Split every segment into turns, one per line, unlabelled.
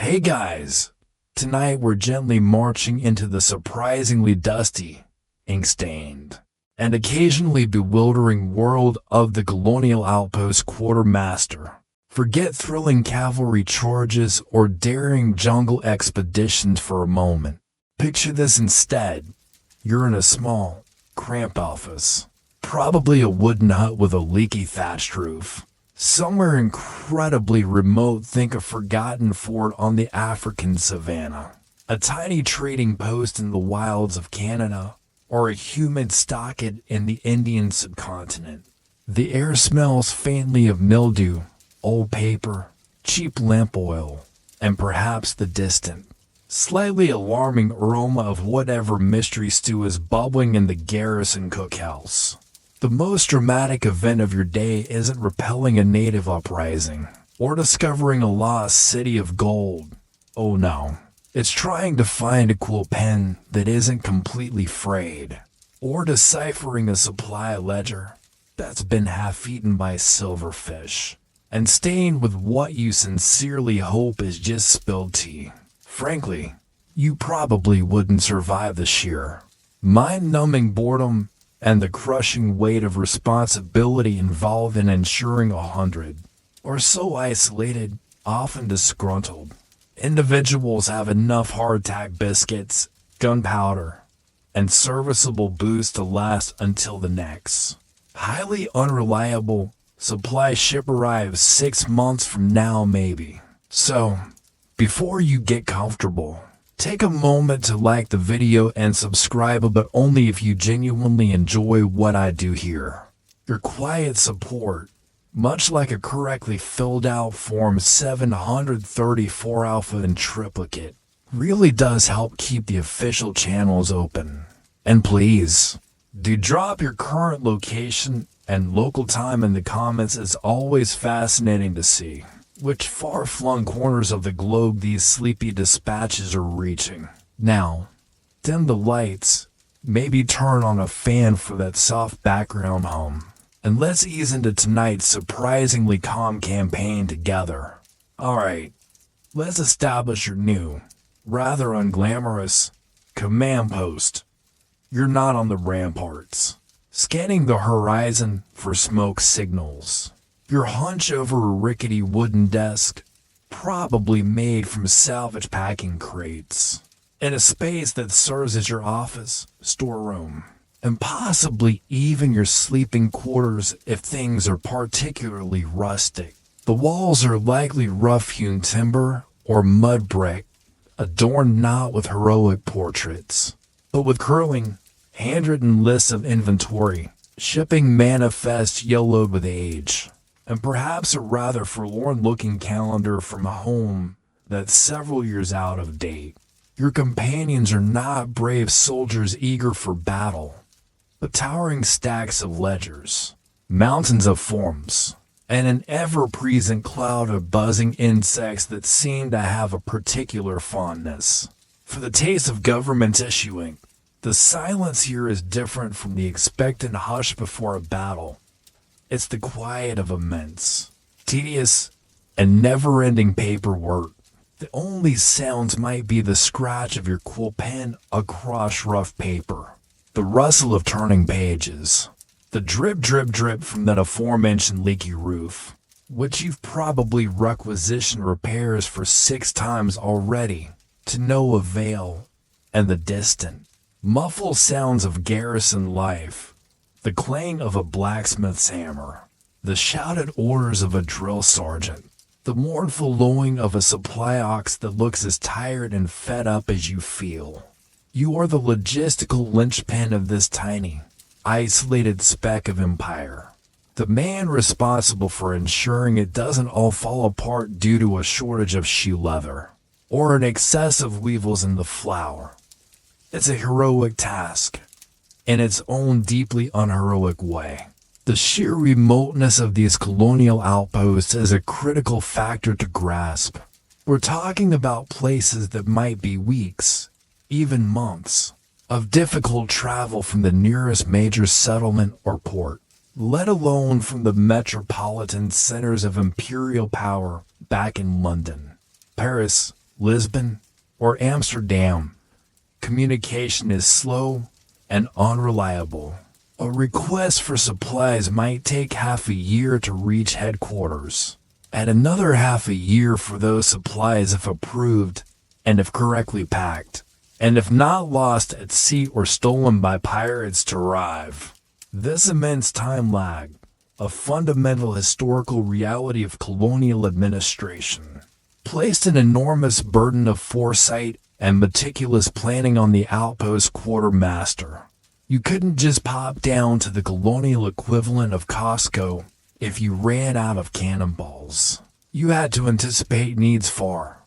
Hey guys! Tonight we're gently marching into the surprisingly dusty, ink-stained, and occasionally bewildering world of the Colonial Outpost Quartermaster. Forget thrilling cavalry charges or daring jungle expeditions for a moment. Picture this instead. You're in a small, cramped office. Probably a wooden hut with a leaky thatched roof. Somewhere incredibly remote, think a forgotten fort on the African savanna, a tiny trading post in the wilds of Canada, or a humid stockade in the Indian subcontinent. The air smells faintly of mildew, old paper, cheap lamp oil, and perhaps the distant, slightly alarming aroma of whatever mystery stew is bubbling in the garrison cookhouse. The most dramatic event of your day isn't repelling a native uprising or discovering a lost city of gold. Oh no, it's trying to find a cool pen that isn't completely frayed, or deciphering a supply ledger that's been half-eaten by silverfish and stained with what you sincerely hope is just spilled tea. Frankly, you probably wouldn't survive the sheer, mind-numbing boredom and the crushing weight of responsibility involved in ensuring 100 or so isolated, often disgruntled individuals have enough hardtack biscuits, gunpowder, and serviceable booze to last until the next highly unreliable supply ship arrives 6 months from now maybe. So, before you get comfortable, take a moment to like the video and subscribe, but only if you genuinely enjoy what I do here. Your quiet support, much like a correctly filled out Form 734 alpha in triplicate, really does help keep the official channels open. And please, do drop your current location and local time in the comments. It's always fascinating to see which far-flung corners of the globe these sleepy dispatches are reaching. Now, dim the lights, maybe turn on a fan for that soft background hum, and let's ease into tonight's surprisingly calm campaign together. Alright, let's establish your new, rather unglamorous, command post. You're not on the ramparts, scanning the horizon for smoke signals. You're hunched over a rickety wooden desk, probably made from salvage packing crates, in a space that serves as your office, storeroom, and possibly even your sleeping quarters if things are particularly rustic. The walls are likely rough-hewn timber or mud brick, adorned not with heroic portraits, but with curling, handwritten lists of inventory, shipping manifests yellowed with age, and perhaps a rather forlorn-looking calendar from a home that's several years out of date. Your companions are not brave soldiers eager for battle, but towering stacks of ledgers, mountains of forms, and an ever-present cloud of buzzing insects that seem to have a particular fondness for the taste of government issuing. The silence here is different from the expectant hush before a battle. It's the quiet of immense, tedious, and never-ending paperwork. The only sounds might be the scratch of your quill pen across rough paper, the rustle of turning pages, the drip, drip, drip from that aforementioned leaky roof, which you've probably requisitioned repairs for 6 times already, to no avail, and the distant, muffled sounds of garrison life. The clang of a blacksmith's hammer, the shouted orders of a drill sergeant, the mournful lowing of a supply ox that looks as tired and fed up as you feel. You are the logistical linchpin of this tiny, isolated speck of empire, the man responsible for ensuring it doesn't all fall apart due to a shortage of shoe leather, or an excess of weevils in the flour. It's a heroic task, in its own deeply unheroic way. The sheer remoteness of these colonial outposts is a critical factor to grasp. We're talking about places that might be weeks, even months, of difficult travel from the nearest major settlement or port, let alone from the metropolitan centers of imperial power back in London, Paris, Lisbon, or Amsterdam, communication is slow and unreliable. A request for supplies might take half a year to reach headquarters, and another half a year for those supplies if approved and if correctly packed, and if not lost at sea or stolen by pirates to arrive. This immense time lag, a fundamental historical reality of colonial administration, placed an enormous burden of foresight and meticulous planning on the outpost quartermaster. You couldn't just pop down to the colonial equivalent of Costco if you ran out of cannonballs. You had to anticipate needs far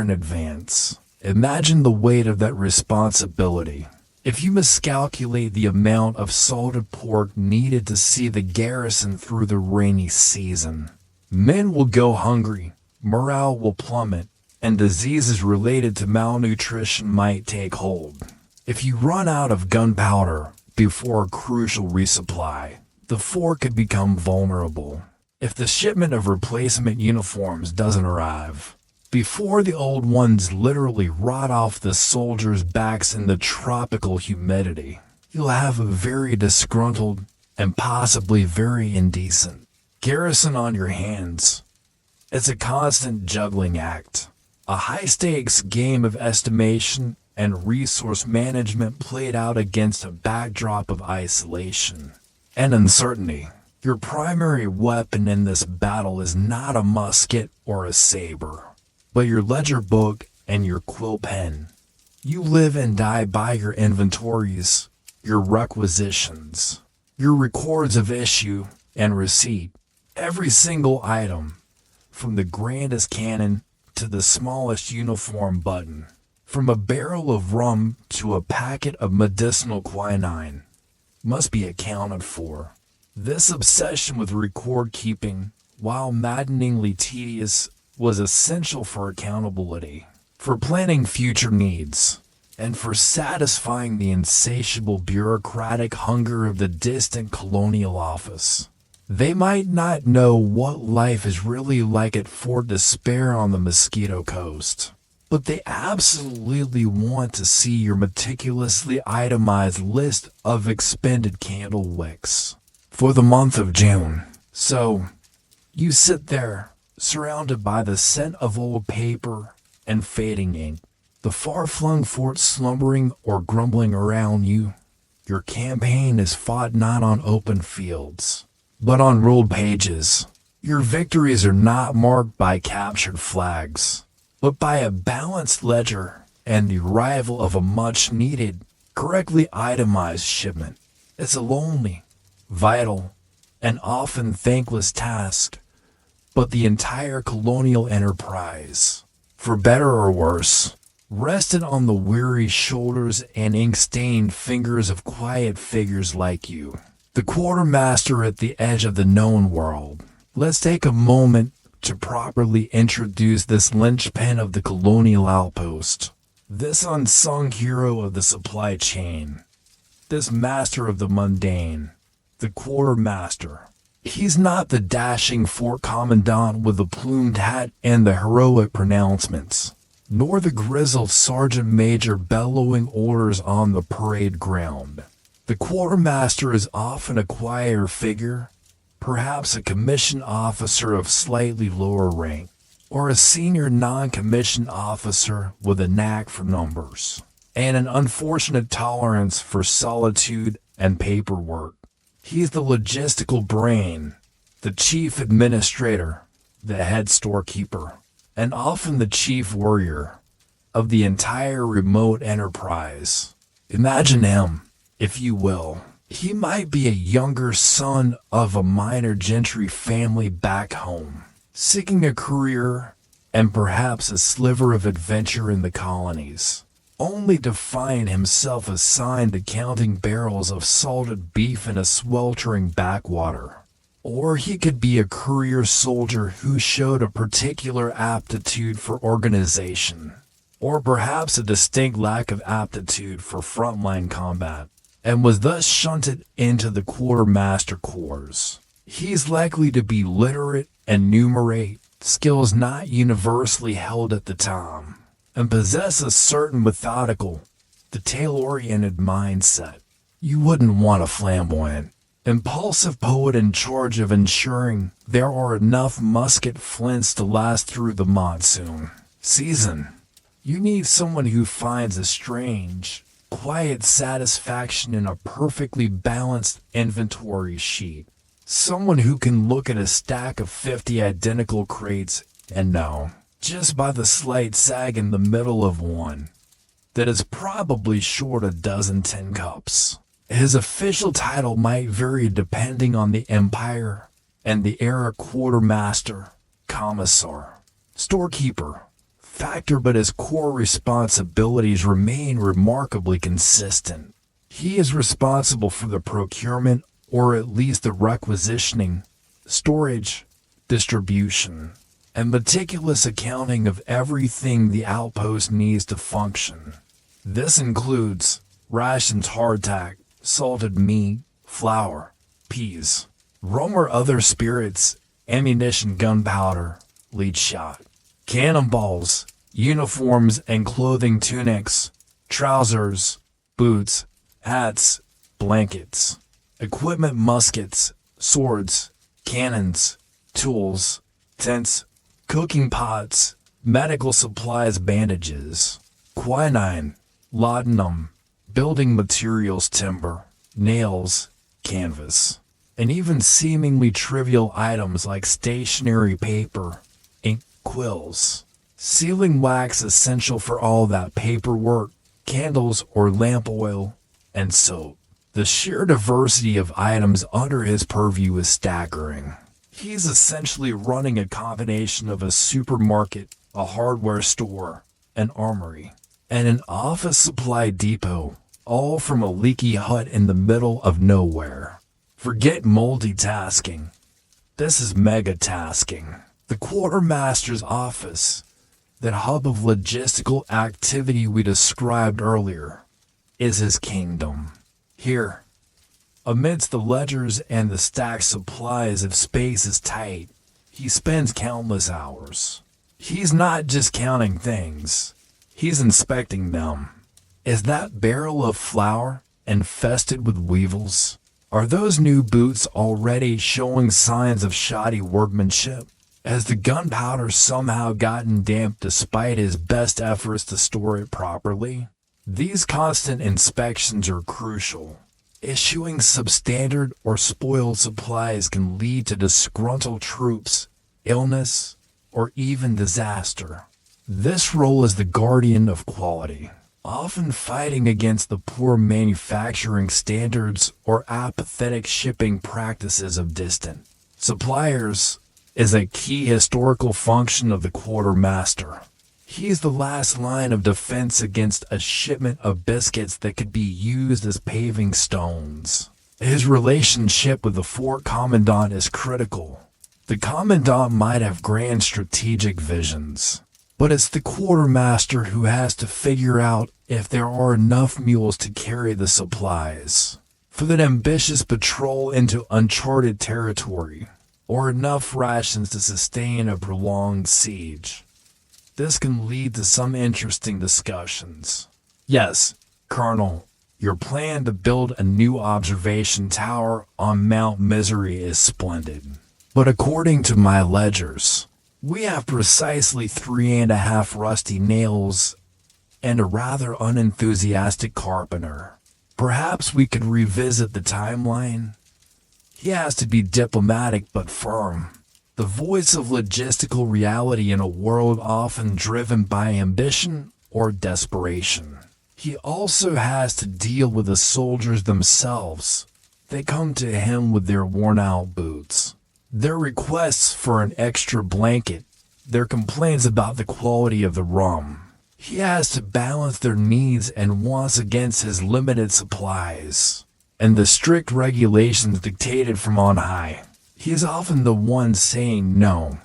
in advance. Imagine the weight of that responsibility. If you miscalculate the amount of salted pork needed to see the garrison through the rainy season, men will go hungry, morale will plummet, and diseases related to malnutrition might take hold. If you run out of gunpowder before a crucial resupply, the fort could become vulnerable. If the shipment of replacement uniforms doesn't arrive, before the old ones literally rot off the soldiers' backs in the tropical humidity, you'll have a very disgruntled and possibly very indecent garrison on your hands. It's a constant juggling act, a high-stakes game of estimation and resource management played out against a backdrop of isolation and uncertainty. Your primary weapon in this battle is not a musket or a saber, but your ledger book and your quill pen. You live and die by your inventories, your requisitions, your records of issue and receipt. Every single item, from the grandest cannon to the smallest uniform button, from a barrel of rum to a packet of medicinal quinine, must be accounted for. This obsession with record keeping, while maddeningly tedious, was essential for accountability, for planning future needs, and for satisfying the insatiable bureaucratic hunger of the distant colonial office. They might not know what life is really like at Fort Despair on the Mosquito Coast, but they absolutely want to see your meticulously itemized list of expended candle wicks for the month of June. So, you sit there, surrounded by the scent of old paper and fading ink, the far-flung fort slumbering or grumbling around you. Your campaign is fought not on open fields, but on ruled pages. Your victories are not marked by captured flags, but by a balanced ledger and the arrival of a much-needed, correctly itemized shipment. It's a lonely, vital, and often thankless task, but the entire colonial enterprise, for better or worse, rested on the weary shoulders and ink-stained fingers of quiet figures like you, the quartermaster at the edge of the known world. Let's take a moment to properly introduce this linchpin of the colonial outpost, this unsung hero of the supply chain, this master of the mundane, the quartermaster. He's not the dashing fort commandant with the plumed hat and the heroic pronouncements, nor the grizzled sergeant major bellowing orders on the parade ground. The quartermaster is often a quieter figure, perhaps a commissioned officer of slightly lower rank, or a senior non-commissioned officer with a knack for numbers, and an unfortunate tolerance for solitude and paperwork. He's the logistical brain, the chief administrator, the head storekeeper, and often the chief warrior of the entire remote enterprise. Imagine him, if you will. He might be a younger son of a minor gentry family back home, seeking a career and perhaps a sliver of adventure in the colonies, only to find himself assigned to counting barrels of salted beef in a sweltering backwater. Or he could be a career soldier who showed a particular aptitude for organization, or perhaps a distinct lack of aptitude for frontline combat, and was thus shunted into the quartermaster corps. He's likely to be literate and numerate, skills not universally held at the time. and possess a certain methodical, detail-oriented mindset. You wouldn't want a flamboyant, impulsive poet in charge of ensuring there are enough musket flints to last through the monsoon season. You need someone who finds a strange, quiet satisfaction in a perfectly balanced inventory sheet. Someone who can look at a stack of 50 identical crates and know, just by the slight sag in the middle of one, that is probably short a dozen tin cups. His official title might vary depending on the empire and the era: quartermaster, commissar, storekeeper, factor, but his core responsibilities remain remarkably consistent. He is responsible for the procurement, or at least the requisitioning, storage, distribution, and meticulous accounting of everything the outpost needs to function. This includes rations, hardtack, salted meat, flour, peas, rum or other spirits, ammunition, gunpowder, lead shot, cannonballs, uniforms and clothing, tunics, trousers, boots, hats, blankets, equipment, muskets, swords, cannons, tools, tents, cooking pots, medical supplies, bandages, quinine, laudanum, building materials, timber, nails, canvas, and even seemingly trivial items like stationery paper, ink, quills, sealing wax essential for all that paperwork, candles or lamp oil, and soap. The sheer diversity of items under his purview is staggering. He's essentially running a combination of a supermarket, a hardware store, an armory, and an office supply depot, all from a leaky hut in the middle of nowhere. Forget multitasking. This is megatasking. The quartermaster's office, that hub of logistical activity we described earlier, is his kingdom. Here, amidst the ledgers and the stacked supplies, if space is tight, he spends countless hours. He's not just counting things, he's inspecting them. Is that barrel of flour infested with weevils? Are those new boots already showing signs of shoddy workmanship? Has the gunpowder somehow gotten damp despite his best efforts to store it properly? These constant inspections are crucial. Issuing substandard or spoiled supplies can lead to disgruntled troops, illness, or even disaster. This role is the guardian of quality, often fighting against the poor manufacturing standards or apathetic shipping practices of distant suppliers, is a key historical function of the quartermaster. He is the last line of defense against a shipment of biscuits that could be used as paving stones. His relationship with the fort commandant is critical. The commandant might have grand strategic visions, but it's the quartermaster who has to figure out if there are enough mules to carry the supplies for that ambitious patrol into uncharted territory, or enough rations to sustain a prolonged siege. This can lead to some interesting discussions. Yes, Colonel, your plan to build a new observation tower on Mount Misery is splendid. But according to my ledgers, we have precisely 3.5 rusty nails and a rather unenthusiastic carpenter. Perhaps we could revisit the timeline? He has to be diplomatic but firm, the voice of logistical reality in a world often driven by ambition or desperation. He also has to deal with the soldiers themselves. They come to him with their worn-out boots, their requests for an extra blanket, their complaints about the quality of the rum. He has to balance their needs and wants against his limited supplies and the strict regulations dictated from on high. He is often the one saying no,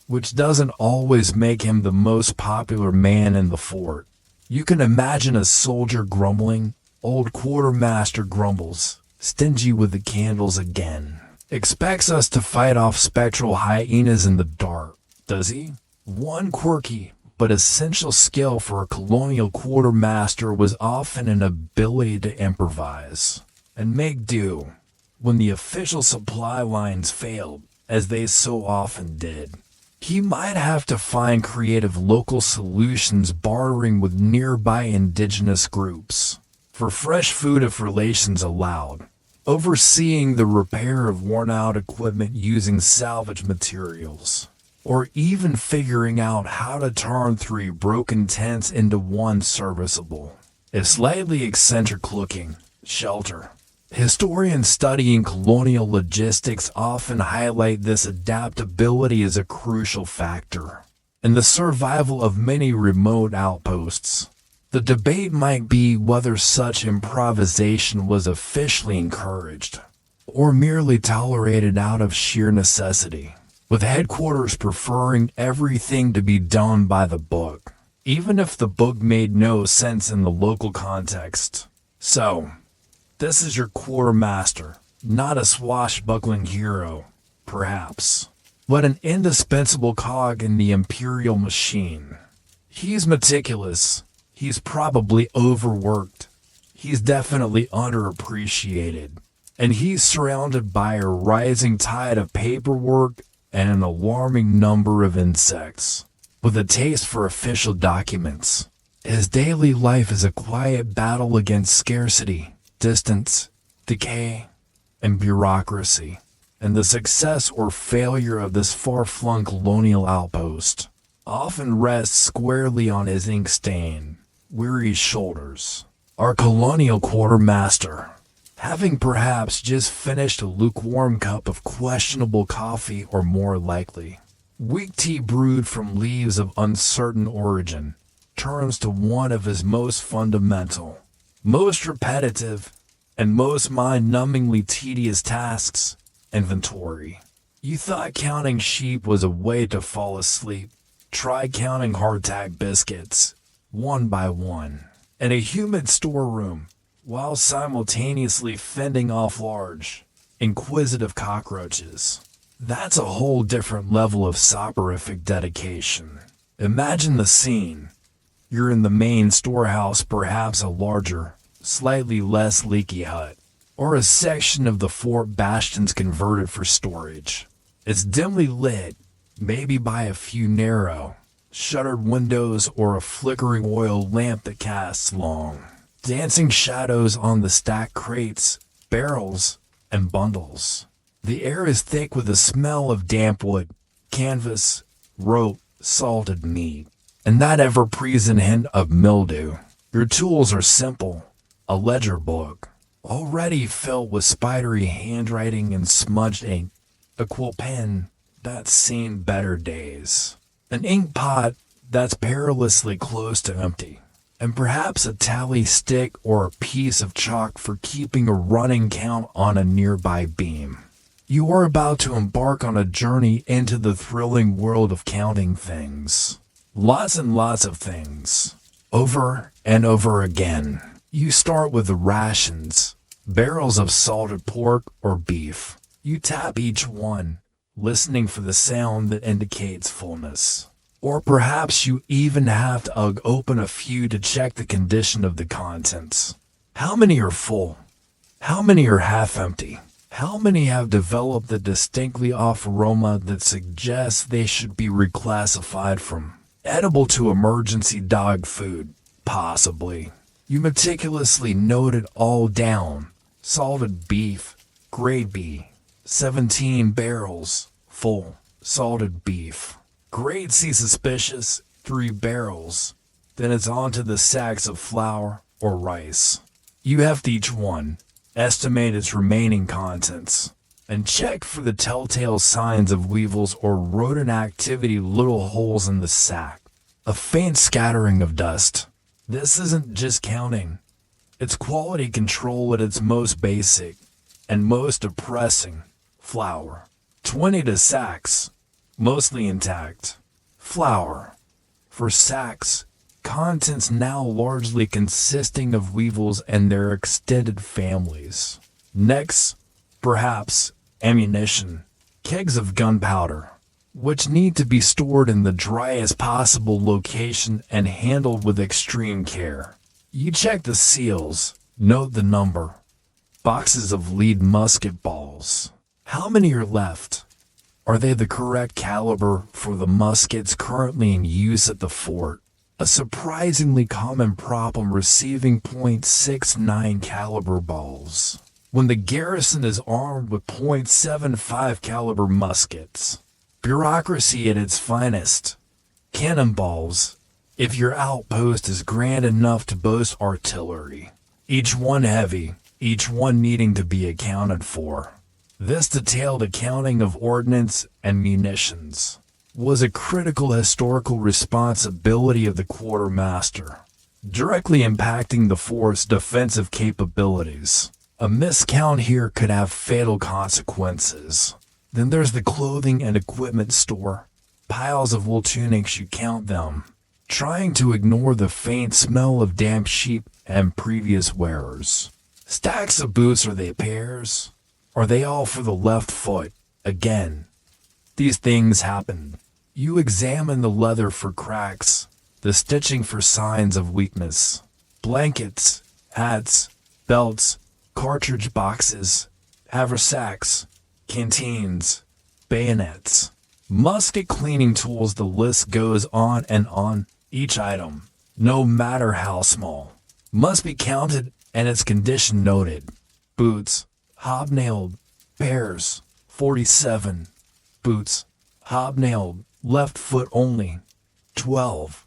which doesn't always make him the most popular man in the fort. You can imagine a soldier grumbling. Old quartermaster grumbles, stingy with the candles again. Expects us to fight off spectral hyenas in the dark, does he? One quirky, but essential skill for a colonial quartermaster was often an ability to improvise and make do when the official supply lines failed, as they so often did. He might have to find creative local solutions, bartering with nearby indigenous groups for fresh food if relations allowed, overseeing the repair of worn-out equipment using salvage materials, or even figuring out how to turn 3 broken tents into one serviceable, if slightly eccentric-looking, shelter. Historians studying colonial logistics often highlight this adaptability as a crucial factor in the survival of many remote outposts. The debate might be whether such improvisation was officially encouraged or merely tolerated out of sheer necessity, with headquarters preferring everything to be done by the book, even if the book made no sense in the local context. So, this is your quartermaster, not a swashbuckling hero, perhaps, but an indispensable cog in the imperial machine. He's meticulous. He's probably overworked. He's definitely underappreciated. And he's surrounded by a rising tide of paperwork and an alarming number of insects. With a taste for official documents, his daily life is a quiet battle against scarcity, distance, decay, and bureaucracy, and the success or failure of this far-flung colonial outpost often rests squarely on his ink-stained, weary shoulders. Our colonial quartermaster, having perhaps just finished a lukewarm cup of questionable coffee, or more likely, weak tea brewed from leaves of uncertain origin, turns to one of his most fundamental, most repetitive, and most mind-numbingly tedious tasks: inventory. You thought counting sheep was a way to fall asleep. Try counting hardtack biscuits, one by one, in a humid storeroom, while simultaneously fending off large, inquisitive cockroaches. That's a whole different level of soporific dedication. Imagine the scene. You're in the main storehouse, perhaps a larger, slightly less leaky hut, or a section of the fort bastions converted for storage. It's dimly lit, maybe by a few narrow, shuttered windows or a flickering oil lamp that casts long, dancing shadows on the stacked crates, barrels, and bundles. The air is thick with the smell of damp wood, canvas, rope, salted meat, and that ever-present hint of mildew. Your tools are simple: a ledger book, already filled with spidery handwriting and smudged ink, a quill pen that's seen better days, an ink pot that's perilously close to empty, and perhaps a tally stick or a piece of chalk for keeping a running count on a nearby beam. You are about to embark on a journey into the thrilling world of counting things. Lots and lots of things. Over and over again. You start with the rations, barrels of salted pork or beef. You tap each one, listening for the sound that indicates fullness. Or perhaps you even have to open a few to check the condition of the contents. How many are full? How many are half empty? How many have developed the distinctly off aroma that suggests they should be reclassified from edible to emergency dog food? Possibly. You meticulously note it all down. Salted beef, grade B, 17 barrels, full, salted beef. Grade C suspicious, 3 barrels. Then it's on to the sacks of flour or rice. You heft each one, estimate its remaining contents, and check for the telltale signs of weevils or rodent activity, little holes in the sack, a faint scattering of dust. This isn't just counting. It's quality control at its most basic and most depressing. Flour, 20 to sacks, mostly intact. Flour, for sacks, contents now largely consisting of weevils and their extended families. Next, perhaps, ammunition, kegs of gunpowder, which need to be stored in the driest possible location and handled with extreme care. You check the seals, note the number. Boxes of lead musket balls. How many are left? Are they the correct caliber for the muskets currently in use at the fort? A surprisingly common problem receiving .69 caliber balls, when the garrison is armed with .75 caliber muskets. Bureaucracy at its finest. Cannonballs, if your outpost is grand enough to boast artillery. Each one heavy, each one needing to be accounted for. This detailed accounting of ordnance and munitions was a critical historical responsibility of the quartermaster, directly impacting the fort's defensive capabilities. A miscount here could have fatal consequences. Then there's the clothing and equipment store. Piles of wool tunics, you count them, trying to ignore the faint smell of damp sheep and previous wearers. Stacks of boots, are they pairs? Are they all for the left foot? Again, these things happen. You examine the leather for cracks, the stitching for signs of weakness. Blankets, hats, belts, cartridge boxes, haversacks, canteens, bayonets, musket cleaning tools, the list goes on and on. Each item, no matter how small, must be counted and its condition noted. Boots, hobnailed, pairs, 47. Boots, hobnailed, left foot only, 12.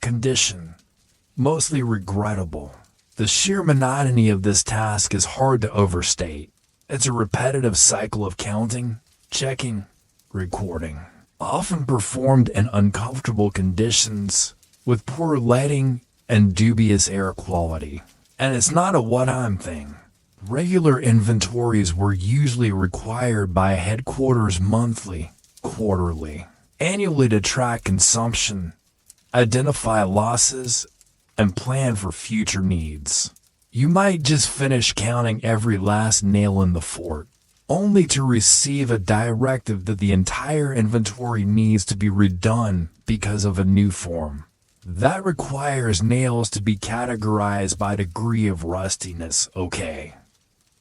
Condition, mostly regrettable. The sheer monotony of this task is hard to overstate. It's a repetitive cycle of counting, checking, recording, often performed in uncomfortable conditions, with poor lighting and dubious air quality. And it's not a one-time thing. Regular inventories were usually required by headquarters monthly, quarterly, annually to track consumption, identify losses, and plan for future needs. You might just finish counting every last nail in the fort, only to receive a directive that the entire inventory needs to be redone because of a new form. That requires nails to be categorized by degree of rustiness, okay.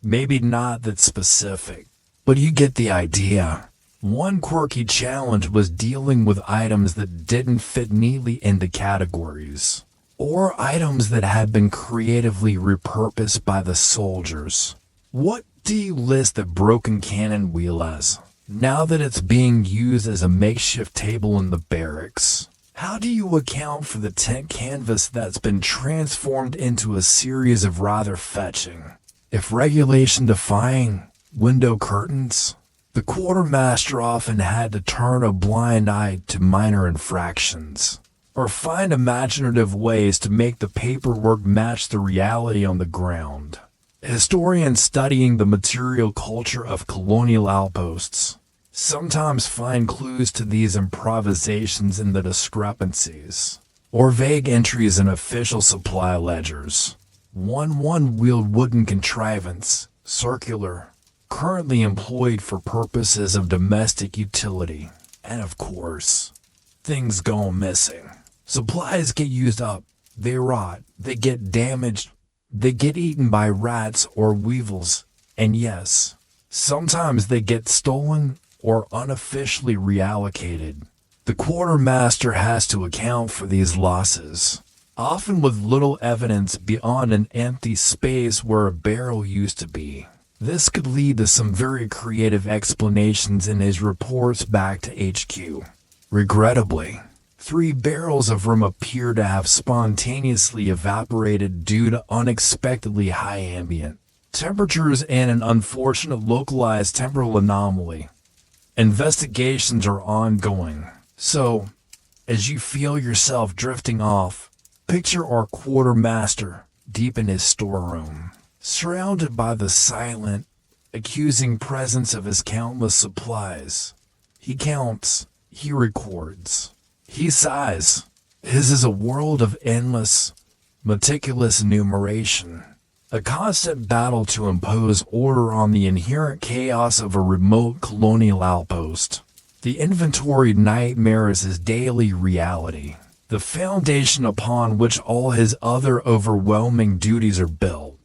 Maybe not that specific, but you get the idea. One quirky challenge was dealing with items that didn't fit neatly into categories, or items that had been creatively repurposed by the soldiers. What do you list the broken cannon wheel as, now that it's being used as a makeshift table in the barracks? How do you account for the tent canvas that's been transformed into a series of rather fetching, if regulation-defying, window curtains? The quartermaster often had to turn a blind eye to minor infractions, or find imaginative ways to make the paperwork match the reality on the ground. Historians studying the material culture of colonial outposts sometimes find clues to these improvisations in the discrepancies, or vague entries in official supply ledgers. One-wheeled wooden contrivance, circular, currently employed for purposes of domestic utility. And of course, things go missing. Supplies get used up, they rot, they get damaged, they get eaten by rats or weevils, and yes, sometimes they get stolen or unofficially reallocated. The quartermaster has to account for these losses, often with little evidence beyond an empty space where a barrel used to be. This could lead to some very creative explanations in his reports back to HQ. Regrettably, 3 barrels of rum appear to have spontaneously evaporated due to unexpectedly high ambient temperatures and an unfortunate localized temporal anomaly. Investigations are ongoing, so, as you feel yourself drifting off, picture our quartermaster deep in his storeroom, surrounded by the silent, accusing presence of his countless supplies. He counts, he records, he sighs. His is a world of endless, meticulous enumeration, a constant battle to impose order on the inherent chaos of a remote colonial outpost. The inventory nightmare is his daily reality, the foundation upon which all his other overwhelming duties are built.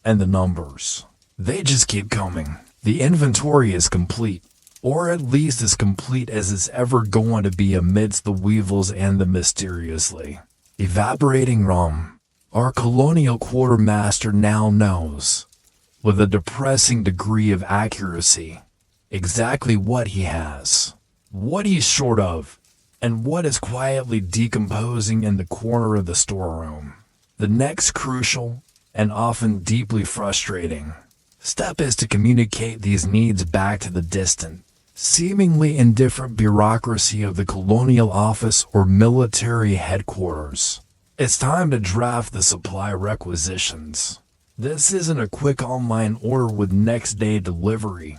And the numbers, they just keep coming. The inventory is complete, or at least as complete as it's ever going to be amidst the weevils and the mysteriously evaporating rum. Our Colonial quartermaster now knows, with a depressing degree of accuracy, exactly what he has, what he's short of, and what is quietly decomposing in the corner of the storeroom. The next crucial, and often deeply frustrating, step is to communicate these needs back to the distant, seemingly indifferent bureaucracy of the Colonial office or military headquarters. It's time to draft the supply requisitions. This isn't a quick online order with next day delivery.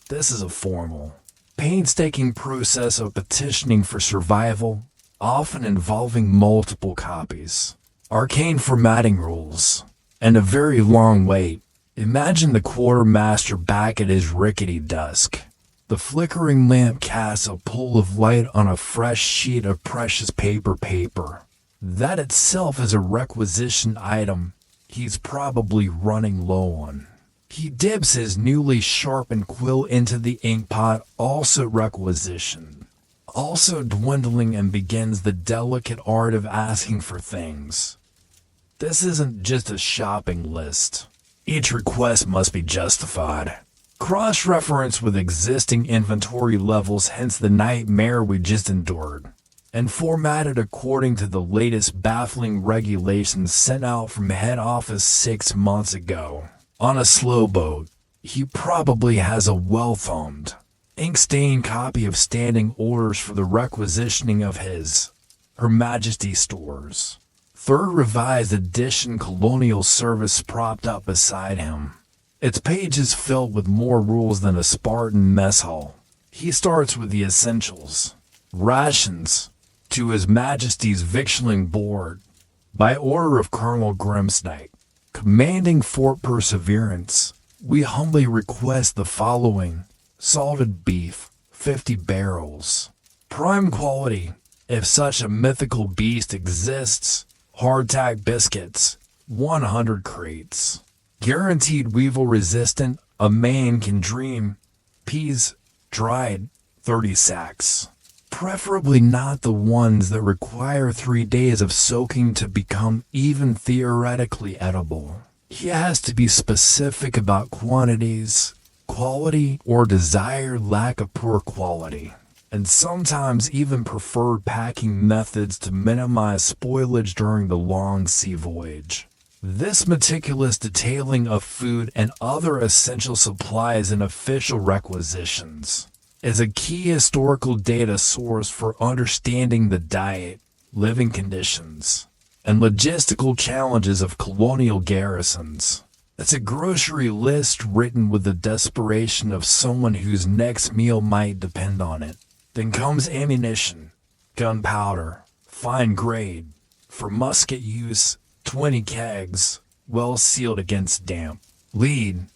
This is a formal, painstaking process of petitioning for survival, often involving multiple copies, arcane formatting rules, and a very long wait. Imagine the quartermaster back at his rickety desk. The flickering lamp casts a pool of light on a fresh sheet of precious paper. That itself is a requisition item he's probably running low on. He dips his newly sharpened quill into the ink pot, also requisition, also dwindling, and begins the delicate art of asking for things. This isn't just a shopping list. Each request must be justified, cross-referenced with existing inventory levels, hence the nightmare we just endured, and formatted according to the latest baffling regulations sent out from head office 6 months ago. On a slow boat, he probably has a well-thumbed, ink-stained copy of standing orders for the requisitioning of Her Majesty's stores. Third revised edition Colonial service propped up beside him, its pages filled with more rules than a Spartan mess hall. He starts with the essentials. Rations to His Majesty's Victualling Board, by order of Colonel Grimsnake, commanding Fort Perseverance, we humbly request the following: salted beef, 50 barrels, prime quality, if such a mythical beast exists, hardtack biscuits, 100 crates, guaranteed weevil resistant, a man can dream, peas, dried, 30 sacks. Preferably not the ones that require 3 days of soaking to become even theoretically edible. He has to be specific about quantities, quality, or desired lack of poor quality, and sometimes even preferred packing methods to minimize spoilage during the long sea voyage. This meticulous detailing of food and other essential supplies in official requisitions is a key historical data source for understanding the diet, living conditions, and logistical challenges of Colonial garrisons. It's a grocery list written with the desperation of someone whose next meal might depend on it. Then comes ammunition, gunpowder, fine grade, for musket use, 20 kegs, well sealed against damp. Lead,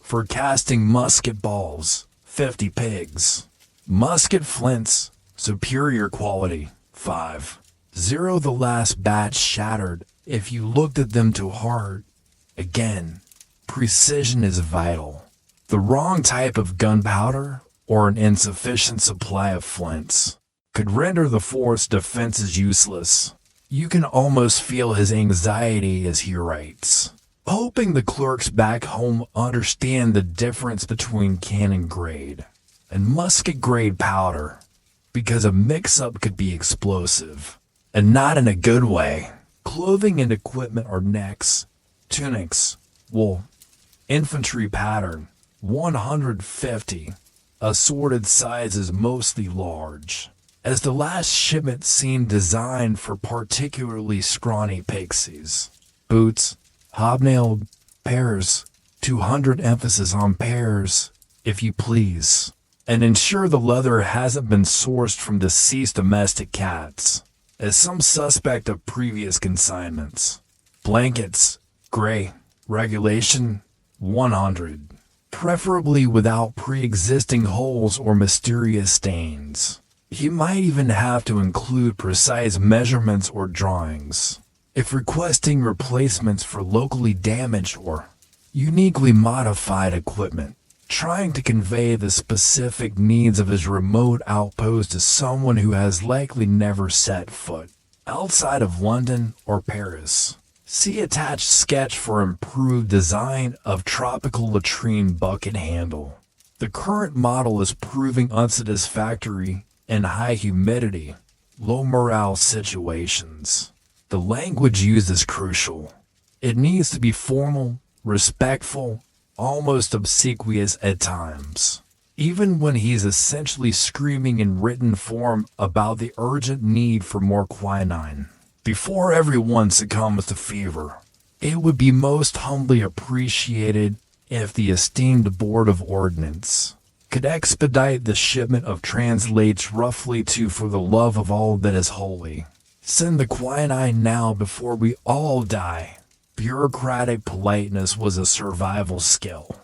for casting musket balls, 50 pigs. Musket flints, superior quality, 5. 0 the last batch shattered if you looked at them too hard. Again, precision is vital. The wrong type of gunpowder or an insufficient supply of flints could render the fort's defenses useless. You can almost feel his anxiety as he writes, hoping the clerks back home understand the difference between cannon grade and musket grade powder, because a mix-up could be explosive, and not in a good way. Clothing and equipment are necks, tunics, wool, infantry pattern, 150, assorted sizes mostly large, as the last shipment seemed designed for particularly scrawny pixies. Boots, hobnailed, pairs, 200 emphasis on pairs, if you please, and ensure the leather hasn't been sourced from deceased domestic cats, as some suspect of previous consignments. Blankets, gray, regulation, 100. preferably without pre-existing holes or mysterious stains. He might even have to include precise measurements or drawings if requesting replacements for locally damaged or uniquely modified equipment. Trying to convey the specific needs of his remote outpost to someone who has likely never set foot outside of London or Paris. See attached sketch for improved design of tropical latrine bucket handle. The current model is proving unsatisfactory in high humidity, low morale situations. The language used is crucial. It needs to be formal, respectful, almost obsequious at times, even when he's essentially screaming in written form about the urgent need for more quinine. Before everyone succumbs to fever, it would be most humbly appreciated if the esteemed Board of Ordnance could expedite the shipment of translates roughly to "for the love of all that is holy." Send the quinine now before we all die. Bureaucratic politeness was a survival skill.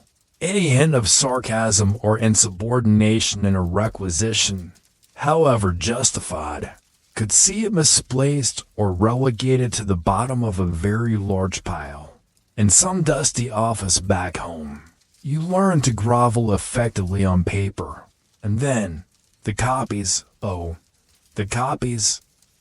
Any hint of sarcasm or insubordination in a requisition, however justified, could see it misplaced or relegated to the bottom of a very large pile. In some dusty office back home, you learn to grovel effectively on paper, and then the copies,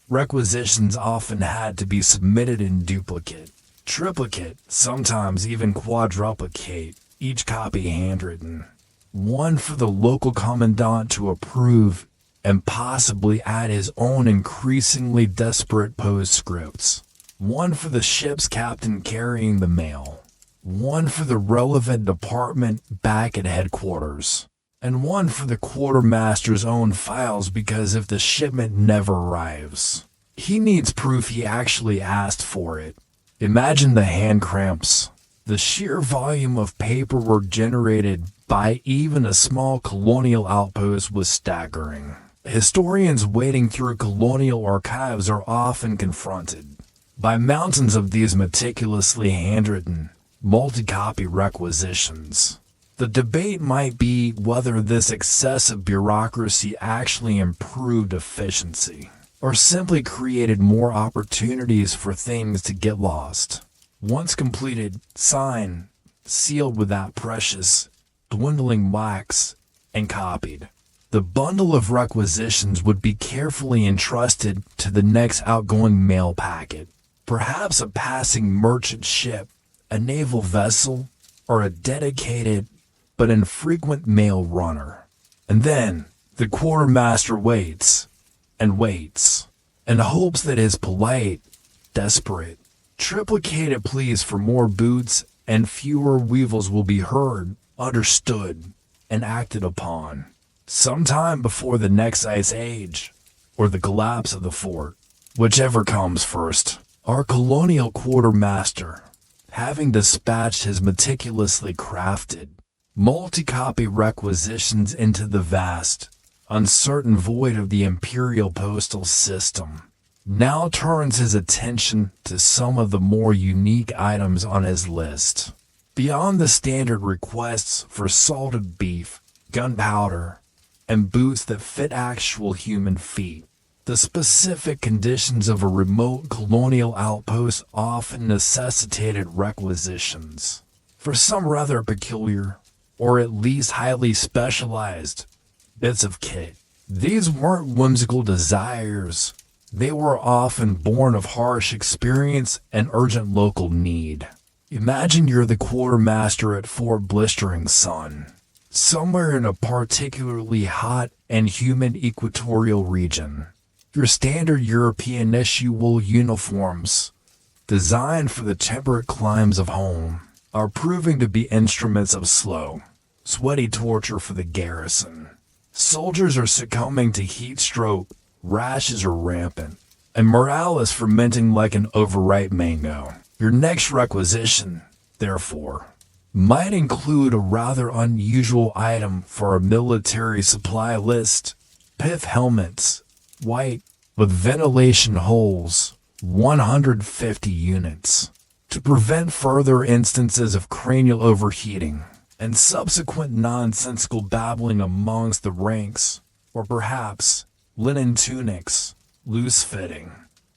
requisitions often had to be submitted in duplicate, triplicate, sometimes even quadruplicate, each copy handwritten. One for the local commandant to approve and possibly add his own increasingly desperate postscripts. One for the ship's captain carrying the mail. One for the relevant department back at headquarters. And one for the quartermaster's own files, because if the shipment never arrives, he needs proof he actually asked for it. Imagine the hand cramps. The sheer volume of paperwork generated by even a small colonial outpost was staggering. Historians wading through colonial archives are often confronted by mountains of these meticulously handwritten, multi-copy requisitions. The debate might be whether this excessive bureaucracy actually improved efficiency, or simply created more opportunities for things to get lost. Once completed, signed, sealed with that precious, dwindling wax, and copied, the bundle of requisitions would be carefully entrusted to the next outgoing mail packet, perhaps a passing merchant ship, a naval vessel, or a dedicated but infrequent mail runner. And then the quartermaster waits, and hopes that his polite, desperate, triplicated pleas for more boots and fewer weevils will be heard, understood, and acted upon, sometime before the next ice age, or the collapse of the fort, whichever comes first. Our colonial quartermaster, having dispatched his meticulously crafted, multi-copy requisitions into the vast, uncertain void of the imperial postal system, now turns his attention to some of the more unique items on his list. Beyond the standard requests for salted beef, gunpowder, and boots that fit actual human feet, the specific conditions of a remote colonial outpost often necessitated requisitions for some rather peculiar, or at least highly specialized, bits of kit. These weren't whimsical desires. They were often born of harsh experience and urgent local need. Imagine you're the quartermaster at Fort Blistering Sun, somewhere in a particularly hot and humid equatorial region. Your standard European issue wool uniforms, designed for the temperate climes of home, are proving to be instruments of slow, sweaty torture for the garrison. Soldiers are succumbing to heat stroke, rashes are rampant, and morale is fermenting like an overripe mango. Your next requisition, therefore, might include a rather unusual item for a military supply list: pith helmets, white, with ventilation holes, 150 units, to prevent further instances of cranial overheating. and subsequent nonsensical babbling amongst the ranks, or perhaps linen tunics, loose-fitting,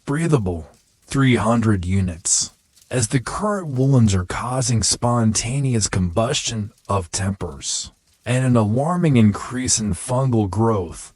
breathable, 300 units, as the current woolens are causing spontaneous combustion of tempers and an alarming increase in fungal growth.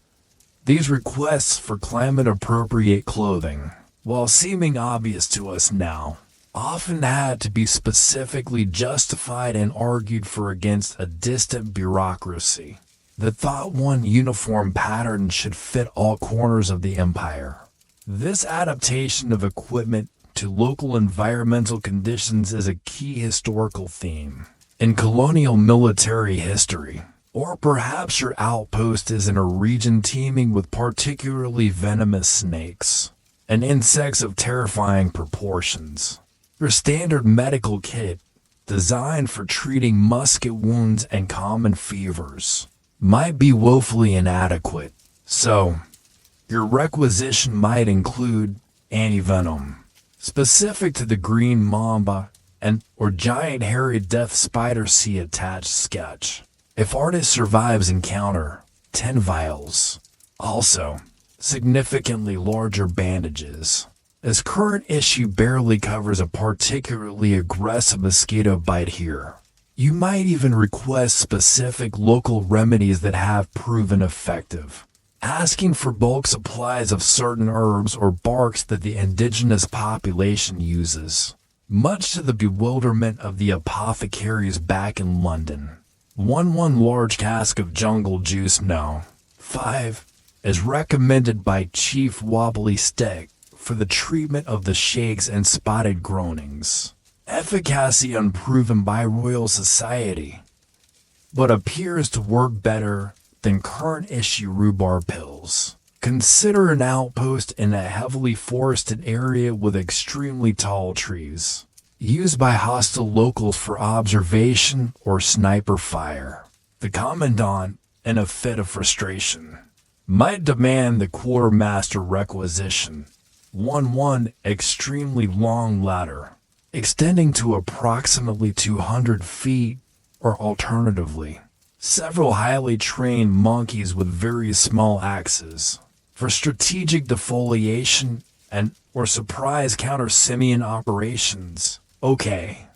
These requests for climate-appropriate clothing, while seeming obvious to us now, often had to be specifically justified and argued for against a distant bureaucracy that thought one uniform pattern should fit all corners of the empire. This adaptation of equipment to local environmental conditions is a key historical theme in colonial military history. Or perhaps your outpost is in a region teeming with particularly venomous snakes and insects of terrifying proportions. Your standard medical kit, designed for treating musket wounds and common fevers, might be woefully inadequate. So, your requisition might include antivenom, specific to the green mamba and or giant hairy death spider attached sketch. If artist survives encounter, 10 vials. Also, significantly larger bandages, as current issue barely covers a particularly aggressive mosquito bite here. You might even request specific local remedies that have proven effective, asking for bulk supplies of certain herbs or barks that the indigenous population uses, much to the bewilderment of the apothecaries back in London. One large cask of jungle juice no. 5, as recommended by Chief Wobbly Stick for the treatment of the shakes and spotted groanings. Efficacy unproven by Royal Society, but appears to work better than current issue rhubarb pills. Consider an outpost in a heavily forested area with extremely tall trees, used by hostile locals for observation or sniper fire. The commandant, in a fit of frustration, might demand the quartermaster requisition. 1 extremely long ladder, extending to approximately 200 feet, or alternatively, several highly trained monkeys with very small axes, for strategic defoliation and or surprise counter-simian operations. Okay,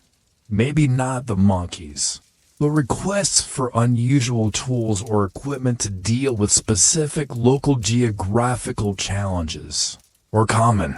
maybe not the monkeys, but requests for unusual tools or equipment to deal with specific local geographical challenges, or common,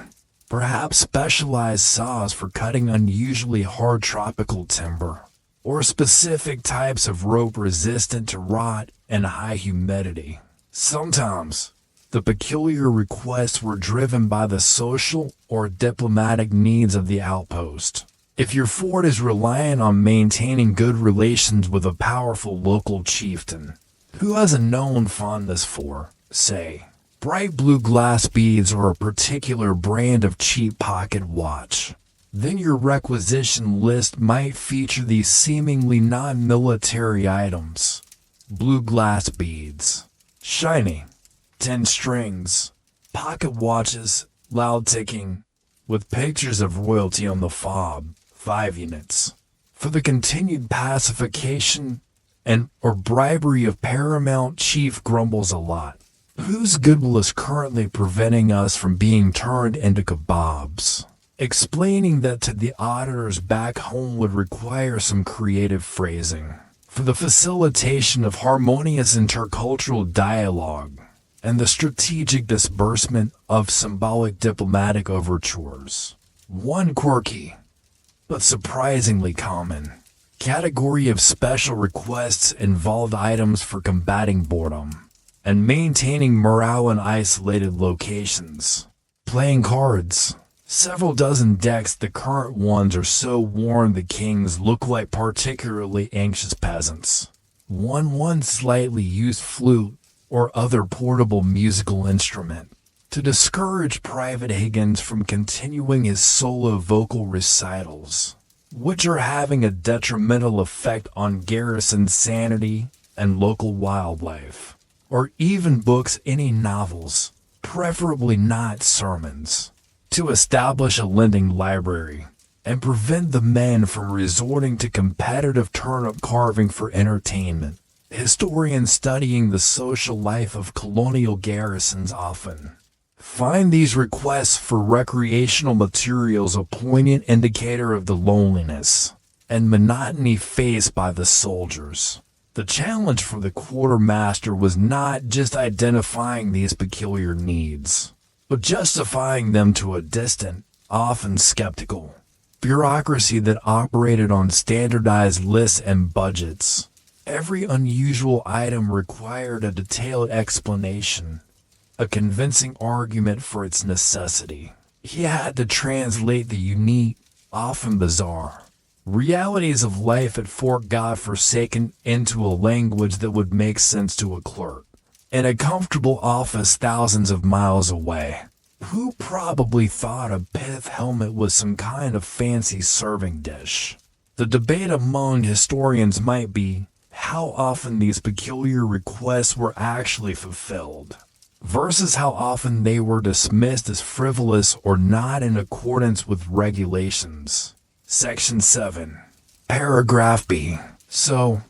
perhaps specialized saws for cutting unusually hard tropical timber, or specific types of rope resistant to rot and high humidity. Sometimes, the peculiar requests were driven by the social or diplomatic needs of the outpost. If your fort is reliant on maintaining good relations with a powerful local chieftain, who has a known fondness for, say, bright blue glass beads or a particular brand of cheap pocket watch, then your requisition list might feature these seemingly non-military items. Blue glass beads, shiny, 10 strings, pocket watches, loud ticking, with pictures of royalty on the fob, 5 units, for the continued pacification and or bribery of paramount chief grumbles a lot, whose goodwill is currently preventing us from being turned into kebabs, explaining that to the auditors back home would require some creative phrasing for the facilitation of harmonious intercultural dialogue and the strategic disbursement of symbolic diplomatic overtures. One quirky, but surprisingly common, category of special requests involved items for combating boredom and maintaining morale in isolated locations. Playing cards. Several dozen decks, the current ones are so worn the kings look like particularly anxious peasants. One slightly used flute or other portable musical instrument to discourage Private Higgins from continuing his solo vocal recitals, which are having a detrimental effect on garrison sanity and local wildlife, or even books, any novels, preferably not sermons, to establish a lending library, and prevent the men from resorting to competitive turnip carving for entertainment. Historians studying the social life of colonial garrisons often find these requests for recreational materials a poignant indicator of the loneliness and monotony faced by the soldiers. The challenge for the quartermaster was not just identifying these peculiar needs, but justifying them to a distant, often skeptical bureaucracy that operated on standardized lists and budgets. Every unusual item required a detailed explanation, a convincing argument for its necessity. He had to translate the unique, often bizarre, realities of life at Fort God-forsaken into a language that would make sense to a clerk in a comfortable office thousands of miles away, who probably thought a pith helmet was some kind of fancy serving dish. The debate among historians might be how often these peculiar requests were actually fulfilled, versus how often they were dismissed as frivolous or not in accordance with regulations. Section 7. Paragraph B. So,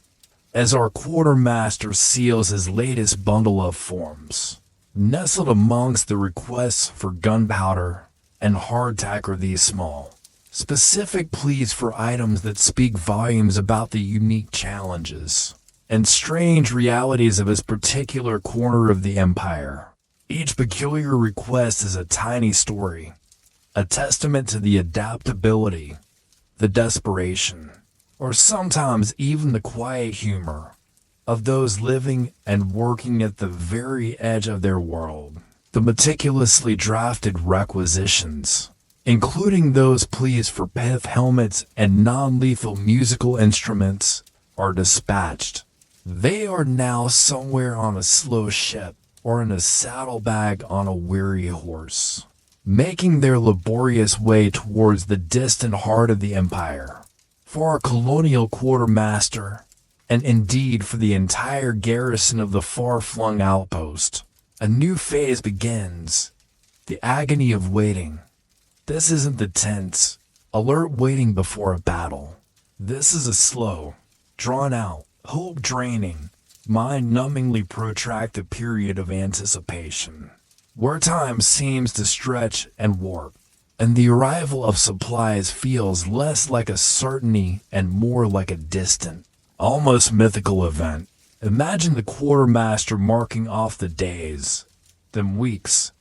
as our quartermaster seals his latest bundle of forms, nestled amongst the requests for gunpowder and hardtack are these small, specific pleas for items that speak volumes about the unique challenges and strange realities of his particular corner of the empire. Each peculiar request is a tiny story, a testament to the adaptability, the desperation, or sometimes even the quiet humor of those living and working at the very edge of their world. The meticulously drafted requisitions, including those pleas for pith helmets and non-lethal musical instruments, are dispatched. They are now somewhere on a slow ship or in a saddlebag on a weary horse, making their laborious way towards the distant heart of the empire. For our colonial quartermaster, and indeed for the entire garrison of the far-flung outpost, a new phase begins, the agony of waiting. This isn't the tense, alert waiting before a battle. This is a slow, drawn-out, hope-draining, mind-numbingly protracted period of anticipation, where time seems to stretch and warp, and the arrival of supplies feels less like a certainty and more like a distant, almost mythical event. Imagine the quartermaster marking off the days, then weeks,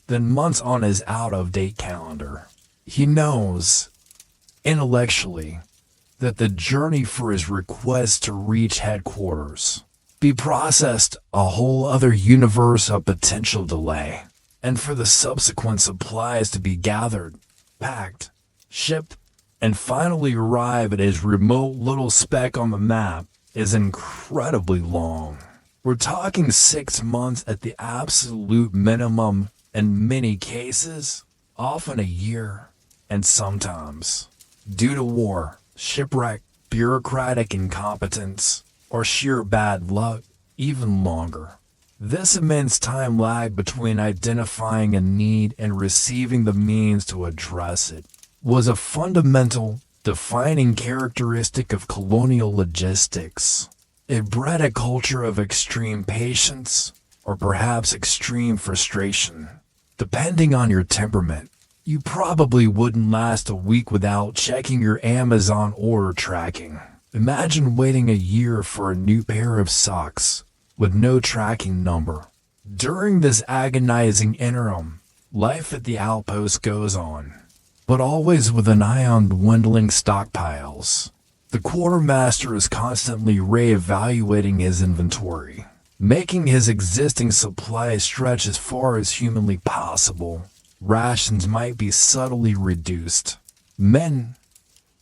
then months on his out-of-date calendar. He knows, intellectually, that the journey for his request to reach headquarters be processed a whole other universe of potential delay, and for the subsequent supplies to be gathered, packed, shipped, and finally arrive at his remote little speck on the map is incredibly long. We're talking 6 months at the absolute minimum, in many cases, often a year, and sometimes, due to war, shipwreck, bureaucratic incompetence, or sheer bad luck, even longer. This immense time lag between identifying a need and receiving the means to address it was a fundamental, defining characteristic of colonial logistics. It bred a culture of extreme patience, or perhaps extreme frustration. Depending on your temperament, you probably wouldn't last a week without checking your Amazon order tracking. Imagine waiting a year for a new pair of socks with no tracking number. During this agonizing interim, life at the outpost goes on, but always with an eye on dwindling stockpiles. The quartermaster is constantly re-evaluating his inventory, making his existing supply stretch as far as humanly possible. Rations might be subtly reduced. Men,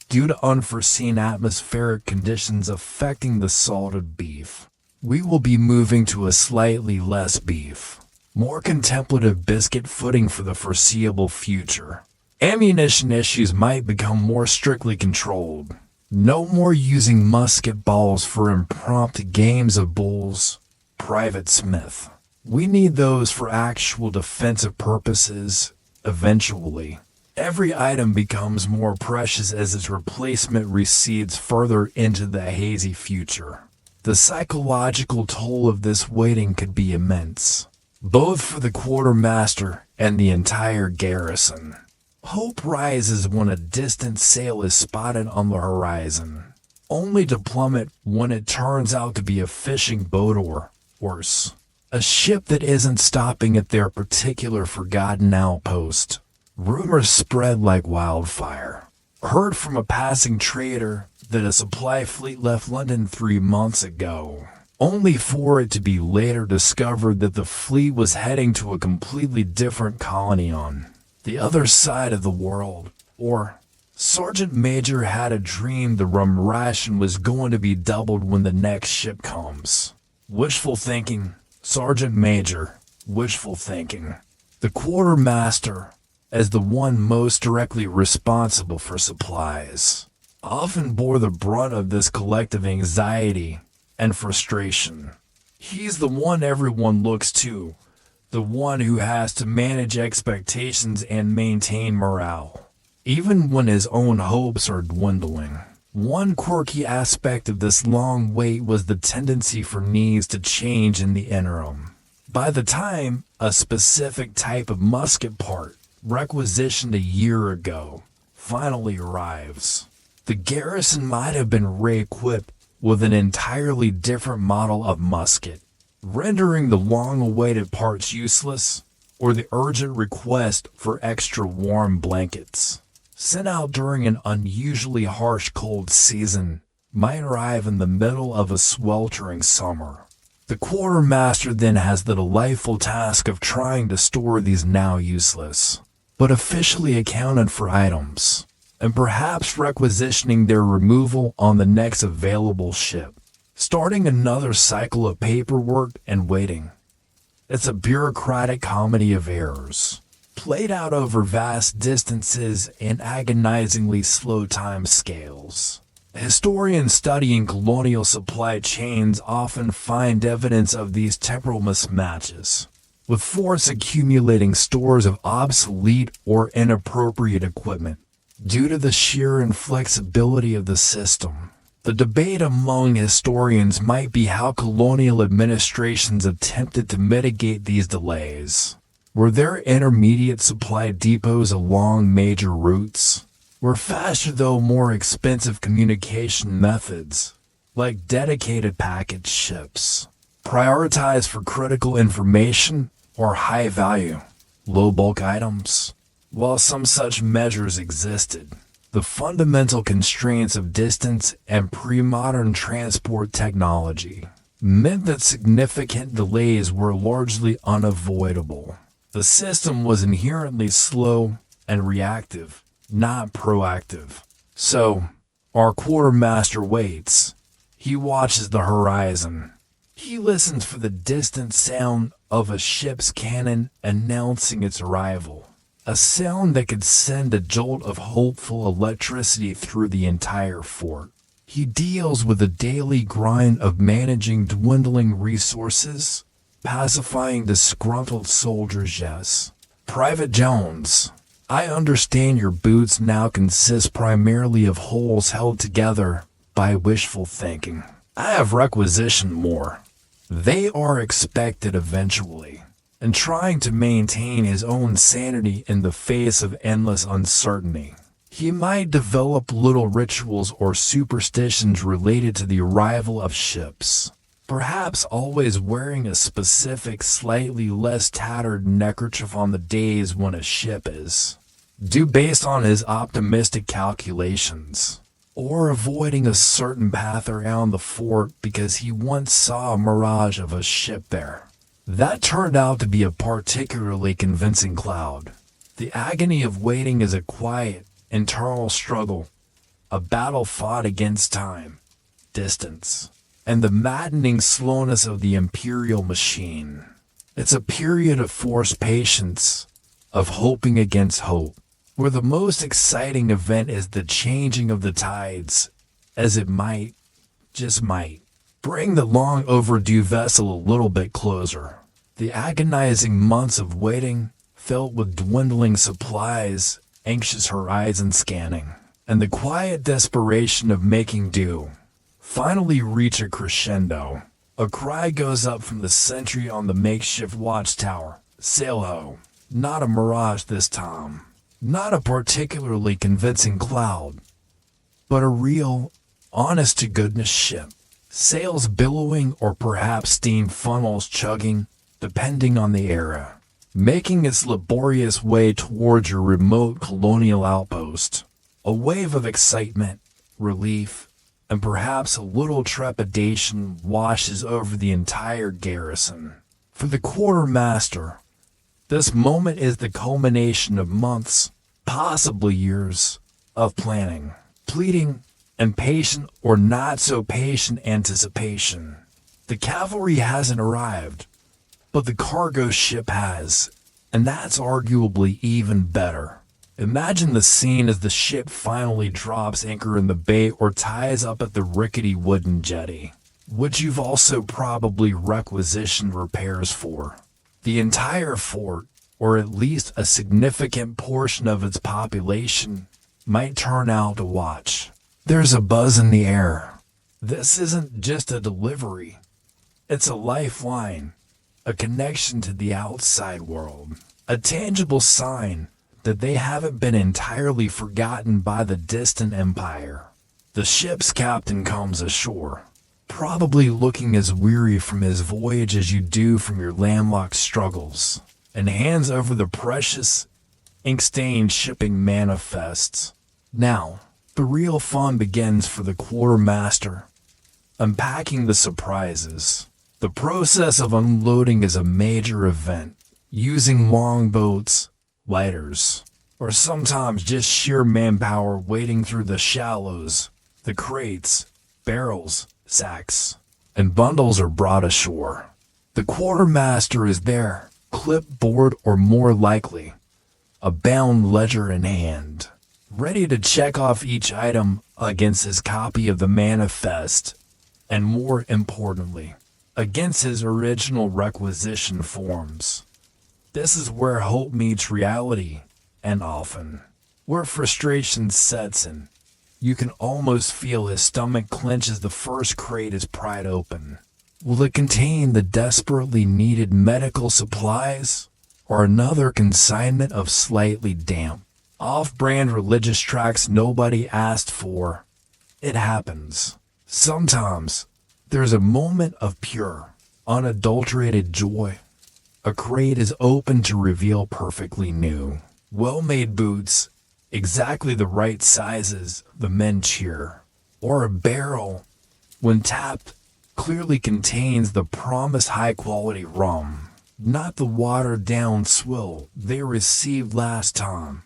due to unforeseen atmospheric conditions affecting the salted beef, we will be moving to a slightly less beef, more contemplative biscuit footing for the foreseeable future. Ammunition issues might become more strictly controlled. No more using musket balls for impromptu games of bulls, Private Smith. We need those for actual defensive purposes, eventually. Every item becomes more precious as its replacement recedes further into the hazy future. The psychological toll of this waiting could be immense, both for the quartermaster and the entire garrison. Hope rises when a distant sail is spotted on the horizon, only to plummet when it turns out to be a fishing boat or, worse, a ship that isn't stopping at their particular forgotten outpost. Rumors spread like wildfire. Heard from a passing trader that a supply fleet left London 3 months ago, only for it to be later discovered that the fleet was heading to a completely different colony on the other side of the world. Or, Sergeant Major had a dream the rum ration was going to be doubled when the next ship comes. Wishful thinking, Sergeant Major, wishful thinking. The quartermaster, as the one most directly responsible for supplies, often bore the brunt of this collective anxiety and frustration. He's the one everyone looks to, the one who has to manage expectations and maintain morale, even when his own hopes are dwindling. One quirky aspect of this long wait was the tendency for needs to change in the interim. By the time a specific type of musket part, requisitioned a year ago, finally arrives, the garrison might have been re-equipped with an entirely different model of musket, rendering the long-awaited parts useless, or the urgent request for extra warm blankets, sent out during an unusually harsh cold season, might arrive in the middle of a sweltering summer. The quartermaster then has the delightful task of trying to store these now useless, but officially accounted for items, and perhaps requisitioning their removal on the next available ship, starting another cycle of paperwork and waiting. It's a bureaucratic comedy of errors, played out over vast distances and agonizingly slow time scales. Historians studying colonial supply chains often find evidence of these temporal mismatches, with force accumulating stores of obsolete or inappropriate equipment due to the sheer inflexibility of the system. The debate among historians might be how colonial administrations attempted to mitigate these delays. Were there intermediate supply depots along major routes? Were faster though more expensive communication methods, like dedicated package ships, prioritized for critical information or high-value, low-bulk items? While some such measures existed, the fundamental constraints of distance and pre-modern transport technology meant that significant delays were largely unavoidable. The system was inherently slow and reactive, not proactive. So, our quartermaster waits. He watches the horizon. He listens for the distant sound of a ship's cannon announcing its arrival, a sound that could send a jolt of hopeful electricity through the entire fort. He deals with the daily grind of managing dwindling resources, pacifying disgruntled soldiers. Yes, Private Jones, I understand your boots now consist primarily of holes held together by wishful thinking. I have requisitioned more. They are expected eventually. And trying to maintain his own sanity in the face of endless uncertainty, he might develop little rituals or superstitions related to the arrival of ships. Perhaps always wearing a specific, slightly less tattered neckerchief on the days when a ship is due based on his optimistic calculations, or avoiding a certain path around the fort because he once saw a mirage of a ship there. That turned out to be a particularly convincing cloud. The agony of waiting is a quiet, internal struggle, a battle fought against time, distance, and the maddening slowness of the imperial machine. It's a period of forced patience, of hoping against hope, where the most exciting event is the changing of the tides, as it might, just might, bring the long overdue vessel a little bit closer. The agonizing months of waiting, filled with dwindling supplies anxious horizon scanning, and the quiet desperation of making do finally reach a crescendo. A cry goes up from the sentry on the makeshift watchtower. Sail ho. Not a mirage this time. Not a particularly convincing cloud, but a real, honest-to-goodness ship. Sails billowing or perhaps steam funnels chugging, depending on the era, making its laborious way towards your remote colonial outpost. A wave of excitement, relief, and perhaps a little trepidation washes over the entire garrison. For the quartermaster, this moment is the culmination of months, possibly years, of planning, pleading, and patient or not so patient anticipation. The cavalry hasn't arrived, but the cargo ship has, and that's arguably even better. Imagine the scene as the ship finally drops anchor in the bay or ties up at the rickety wooden jetty, which you've also probably requisitioned repairs for. The entire fort, or at least a significant portion of its population, might turn out to watch. There's a buzz in the air. This isn't just a delivery. It's a lifeline, a connection to the outside world, a tangible sign that they haven't been entirely forgotten by the distant empire. The ship's captain comes ashore, probably looking as weary from his voyage as you do from your landlocked struggles, and hands over the precious, ink-stained shipping manifests. Now, the real fun begins for the quartermaster, unpacking the surprises. The process of unloading is a major event, using longboats, lighters, or sometimes just sheer manpower wading through the shallows. The crates, barrels, sacks, and bundles are brought ashore. The quartermaster is there, clipboard or more likely, a bound ledger in hand, ready to check off each item against his copy of the manifest, and more importantly, against his original requisition forms. This is where hope meets reality, and often, where frustration sets in. You can almost feel his stomach clench as the first crate is pried open. Will it contain the desperately needed medical supplies, or another consignment of slightly damp, off-brand religious tracts nobody asked for? It happens. Sometimes, there's a moment of pure, unadulterated joy. A crate is opened to reveal perfectly new, well-made boots, exactly the right sizes the men cheer. Or a barrel, when tapped, clearly contains the promised high-quality rum, not the watered-down swill they received last time.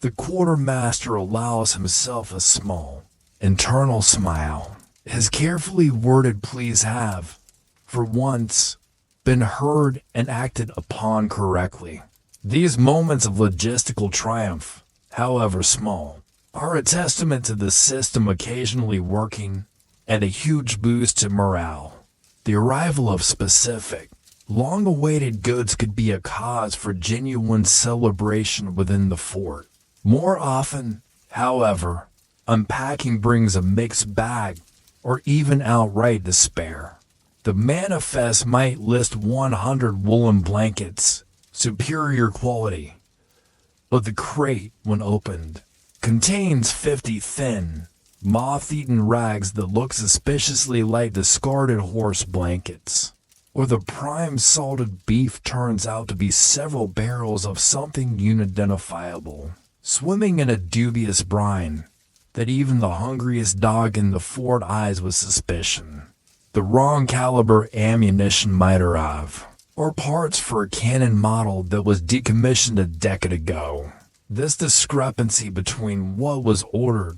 The quartermaster allows himself a small, internal smile. His carefully worded pleas have, for once, been heard and acted upon correctly. These moments of logistical triumph, however small, are a testament to the system occasionally working and a huge boost to morale. The arrival of specific, long-awaited goods could be a cause for genuine celebration within the fort. More often, however, unpacking brings a mixed bag or even outright despair. The manifest might list 100 woolen blankets, superior quality, but the crate, when opened, contains 50 thin, moth-eaten rags that look suspiciously like discarded horse blankets. Or the prime salted beef turns out to be several barrels of something unidentifiable, swimming in a dubious brine that even the hungriest dog in the fort eyes with suspicion. The wrong caliber ammunition might arrive, or parts for a cannon model that was decommissioned a decade ago. This discrepancy between what was ordered,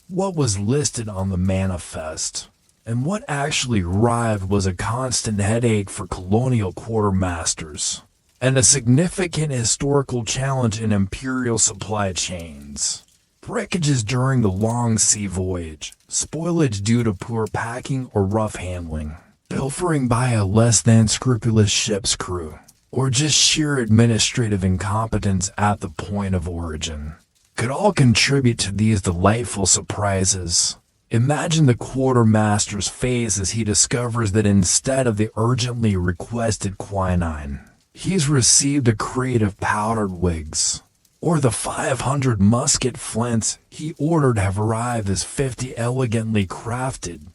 what was listed on the manifest, and what actually arrived was a constant headache for colonial quartermasters, and a significant historical challenge in imperial supply chains. Breakages during the long sea voyage, spoilage due to poor packing or rough handling, pilfering by a less than scrupulous ship's crew, or just sheer administrative incompetence at the point of origin. could all contribute to these delightful surprises. Imagine the quartermaster's face as he discovers that instead of the urgently requested quinine, he's received a crate of powdered wigs. Or the 500 musket flints he ordered have arrived as 50 elegantly crafted,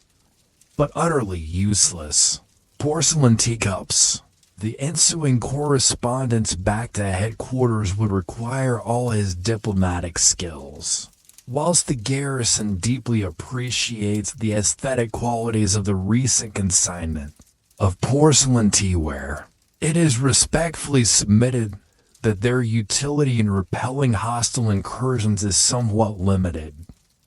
but utterly useless porcelain teacups. The ensuing correspondence back to headquarters would require all his diplomatic skills. Whilst the garrison deeply appreciates the aesthetic qualities of the recent consignment of porcelain teaware, it is respectfully submitted that their utility in repelling hostile incursions is somewhat limited.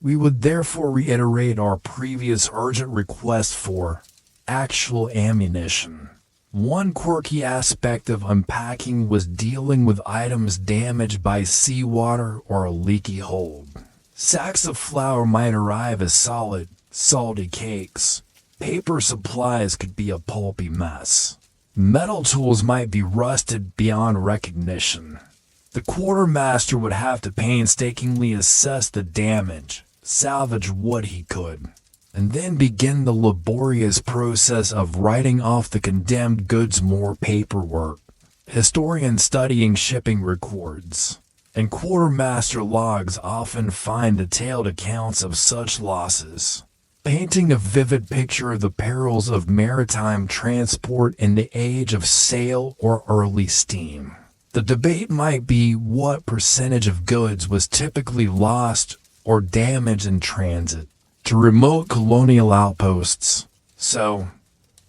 We would therefore reiterate our previous urgent request for actual ammunition. One quirky aspect of unpacking was dealing with items damaged by seawater or a leaky hold. Sacks of flour might arrive as solid, salty cakes. Paper supplies could be a pulpy mess. Metal tools might be rusted beyond recognition. The quartermaster would have to painstakingly assess the damage, salvage what he could, and then begin the laborious process of writing off the condemned goods. More paperwork. Historians studying shipping records and quartermaster logs often find detailed accounts of such losses, painting a vivid picture of the perils of maritime transport in the age of sail or early steam. The debate might be what percentage of goods was typically lost or damaged in transit to remote colonial outposts. So,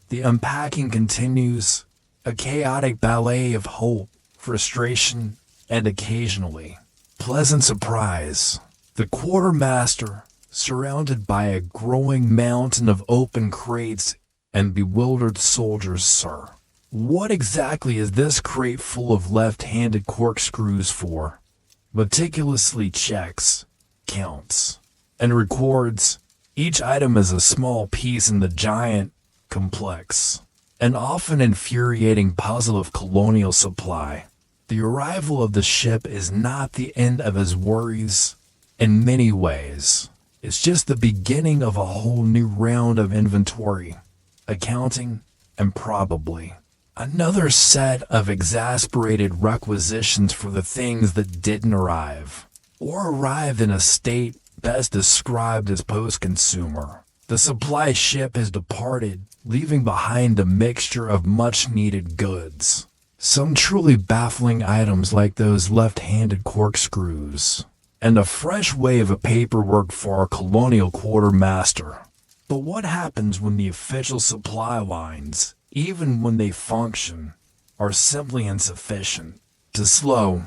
the unpacking continues, a chaotic ballet of hope, frustration, and occasionally, pleasant surprise. The quartermaster, surrounded by a growing mountain of open crates and bewildered soldiers. Sir, what exactly is this crate full of left-handed corkscrews for? Meticulously checks, counts, and records each item as a small piece in the giant, complex, and often infuriating puzzle of colonial supply. The arrival of the ship is not the end of his worries. In many ways, it's just the beginning of a whole new round of inventory, accounting, and probably another set of exasperated requisitions for the things that didn't arrive, or arrived in a state best described as post-consumer. The supply ship has departed, leaving behind a mixture of much-needed goods. Some truly baffling items like those left-handed corkscrews, and a fresh wave of paperwork for our colonial quartermaster. But what happens when the official supply lines, even when they function, are simply insufficient, to slow,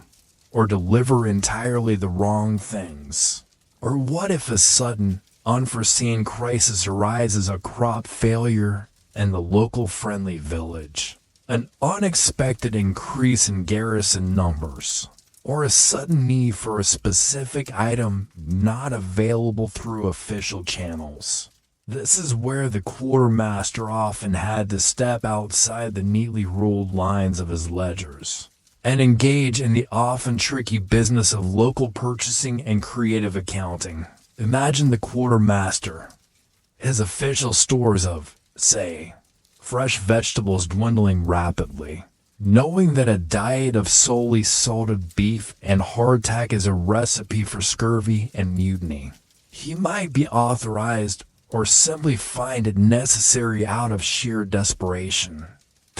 or deliver entirely the wrong things? Or what if a sudden, unforeseen crisis arises, a crop failure in the local friendly village, an unexpected increase in garrison numbers, or a sudden need for a specific item not available through official channels? This is where the quartermaster often had to step outside the neatly ruled lines of his ledgers and engage in the often tricky business of local purchasing and creative accounting. Imagine the quartermaster, his official stores of, say, fresh vegetables dwindling rapidly, knowing that a diet of solely salted beef and hardtack is a recipe for scurvy and mutiny. He might be authorized, or simply find it necessary out of sheer desperation,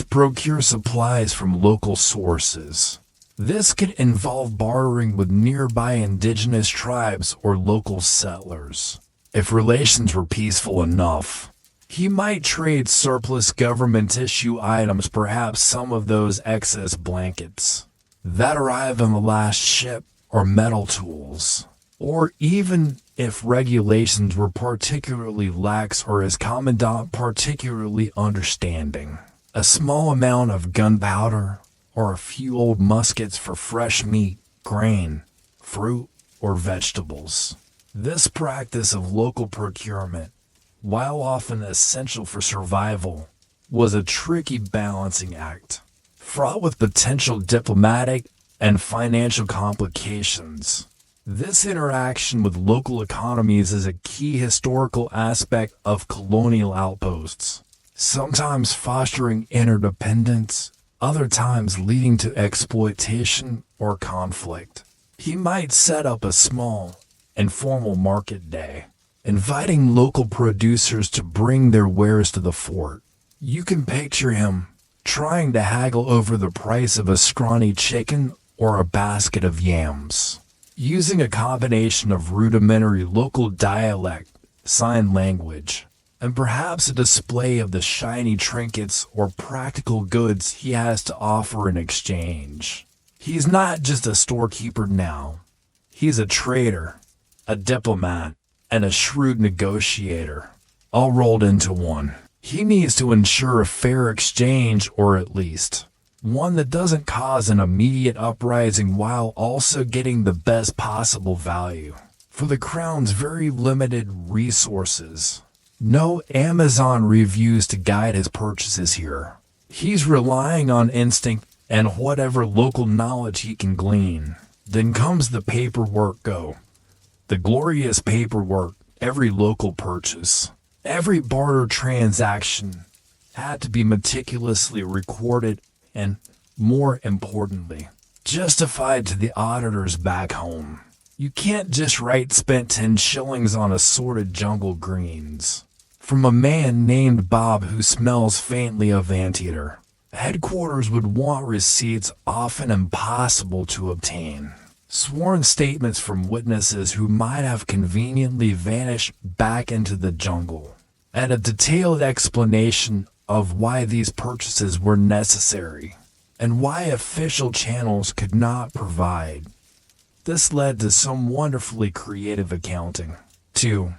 to procure supplies from local sources. This could involve bartering with nearby indigenous tribes or local settlers. If relations were peaceful enough, he might trade surplus government issue items, perhaps some of those excess blankets that arrive on the last ship, or metal tools. Or even if regulations were particularly lax or his commandant particularly understanding, a small amount of gunpowder or a few old muskets for fresh meat, grain, fruit, or vegetables. This practice of local procurement, while often essential for survival, was a tricky balancing act, fraught with potential diplomatic and financial complications. This interaction with local economies is a key historical aspect of colonial outposts, sometimes fostering interdependence, other times leading to exploitation or conflict. He might set up a small, informal market day, inviting local producers to bring their wares to the fort. You can picture him trying to haggle over the price of a scrawny chicken or a basket of yams, using a combination of rudimentary local dialect, sign language, and perhaps a display of the shiny trinkets or practical goods he has to offer in exchange. He's not just a storekeeper now. He's a trader, a diplomat, and a shrewd negotiator, all rolled into one. He needs to ensure a fair exchange, or at least one that doesn't cause an immediate uprising while also getting the best possible value for the crown's very limited resources. No Amazon reviews to guide his purchases here. He's relying on instinct and whatever local knowledge he can glean. Then comes the paperwork go. The glorious paperwork, every local purchase, every barter transaction had to be meticulously recorded and, more importantly, justified to the auditors back home. You can't just write "spent 10 shillings on assorted jungle greens" from a man named Bob who smells faintly of anteater. Headquarters would want receipts often impossible to obtain, sworn statements from witnesses who might have conveniently vanished back into the jungle, and a detailed explanation of why these purchases were necessary and why official channels could not provide. This led to some wonderfully creative accounting. 2.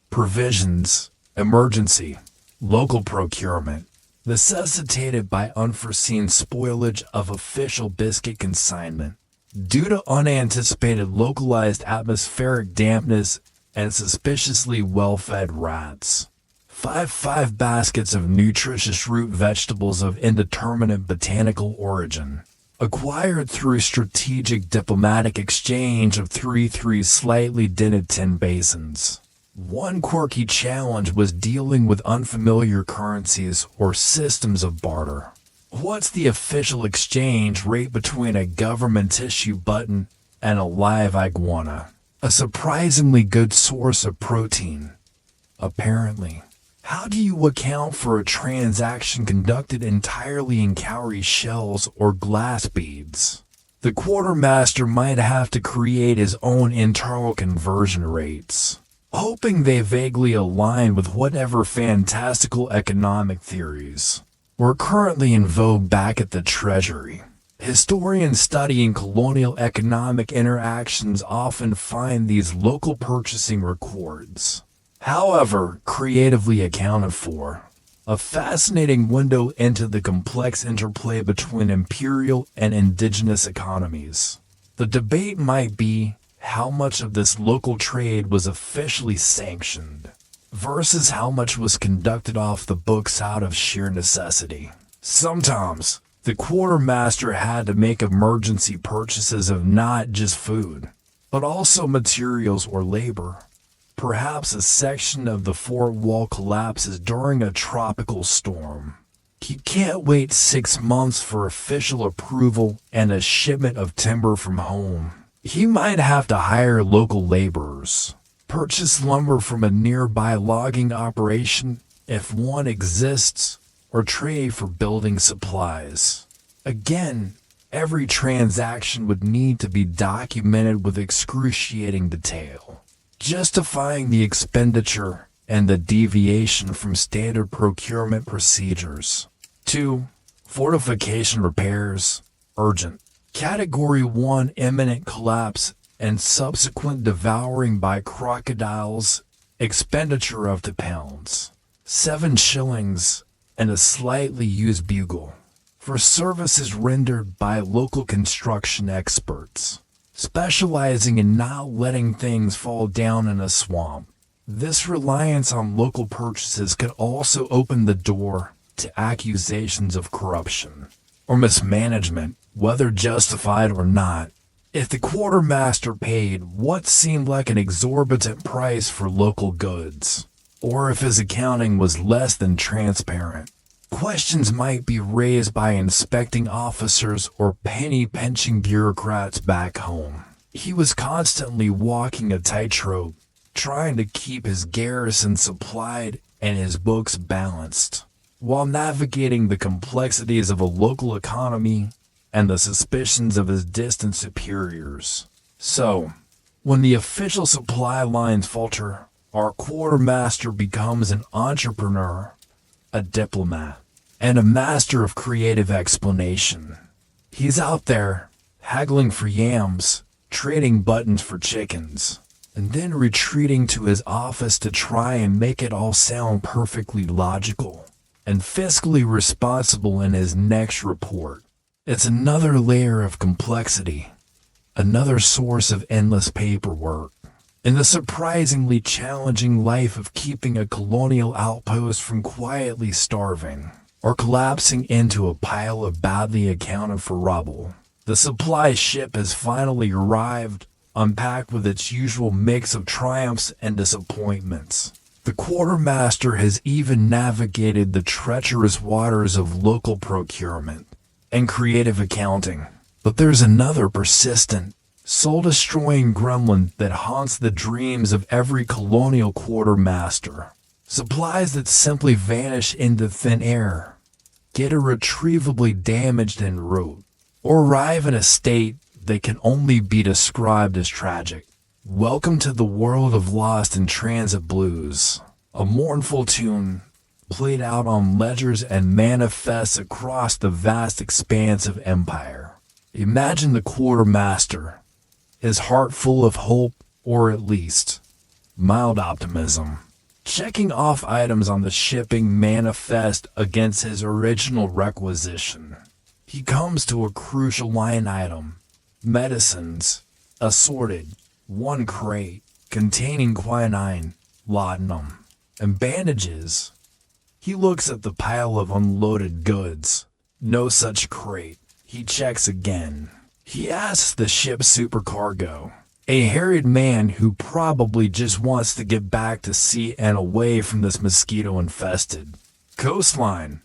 Provisions, emergency, local procurement, necessitated by unforeseen spoilage of official biscuit consignment. Due to unanticipated localized atmospheric dampness and suspiciously well-fed rats. 5 baskets of nutritious root vegetables of indeterminate botanical origin, acquired through strategic diplomatic exchange of 3 slightly dented tin basins. One quirky challenge was dealing with unfamiliar currencies or systems of barter. What's the official exchange rate between a government tissue button and a live iguana? A surprisingly good source of protein, apparently. How do you account for a transaction conducted entirely in cowrie shells or glass beads? The quartermaster might have to create his own internal conversion rates, hoping they vaguely align with whatever fantastical economic theories were currently in vogue back at the Treasury. Historians studying colonial economic interactions often find these local purchasing records, however creatively accounted for, a fascinating window into the complex interplay between imperial and indigenous economies. The debate might be how much of this local trade was officially sanctioned versus how much was conducted off the books out of sheer necessity. Sometimes, the quartermaster had to make emergency purchases of not just food, but also materials or labor. Perhaps a section of the fort wall collapses during a tropical storm. He can't wait 6 months for official approval and a shipment of timber from home. He might have to hire local laborers, purchase lumber from a nearby logging operation if one exists, or trade for building supplies. Again, every transaction would need to be documented with excruciating detail, justifying the expenditure and the deviation from standard procurement procedures. 2. Fortification repairs, urgent. Category 1 imminent collapse and subsequent devouring by crocodiles, expenditure of £2, 7 shillings, and a slightly used bugle, for services rendered by local construction experts, specializing in not letting things fall down in a swamp. This reliance on local purchases could also open the door to accusations of corruption or mismanagement, whether justified or not. If the quartermaster paid what seemed like an exorbitant price for local goods, or if his accounting was less than transparent, questions might be raised by inspecting officers or penny-pinching bureaucrats back home. He was constantly walking a tightrope, trying to keep his garrison supplied and his books balanced, while navigating the complexities of a local economy and the suspicions of his distant superiors. So, when the official supply lines falter, our quartermaster becomes an entrepreneur, a diplomat, and a master of creative explanation. He's out there, haggling for yams, trading buttons for chickens, and then retreating to his office to try and make it all sound perfectly logical and fiscally responsible in his next report. It's another layer of complexity, another source of endless paperwork, and the surprisingly challenging life of keeping a colonial outpost from quietly starving or collapsing into a pile of badly accounted for rubble. The supply ship has finally arrived, unpacked with its usual mix of triumphs and disappointments. The quartermaster has even navigated the treacherous waters of local procurement and creative accounting. But there's another persistent, soul-destroying gremlin that haunts the dreams of every colonial quartermaster. Supplies that simply vanish into thin air, get irretrievably damaged en route, or arrive in a state that can only be described as tragic. Welcome to the world of Lost in Transit Blues, a mournful tune played out on ledgers and manifests across the vast expanse of empire. Imagine the quartermaster, his heart full of hope, or at least mild optimism, checking off items on the shipping manifest against his original requisition. He comes to a crucial line item: medicines, assorted, one crate containing quinine, laudanum, and bandages. He looks at the pile of unloaded goods. No such crate. He checks again. He asks the ship's supercargo, a harried man who probably just wants to get back to sea and away from this mosquito-infested coastline.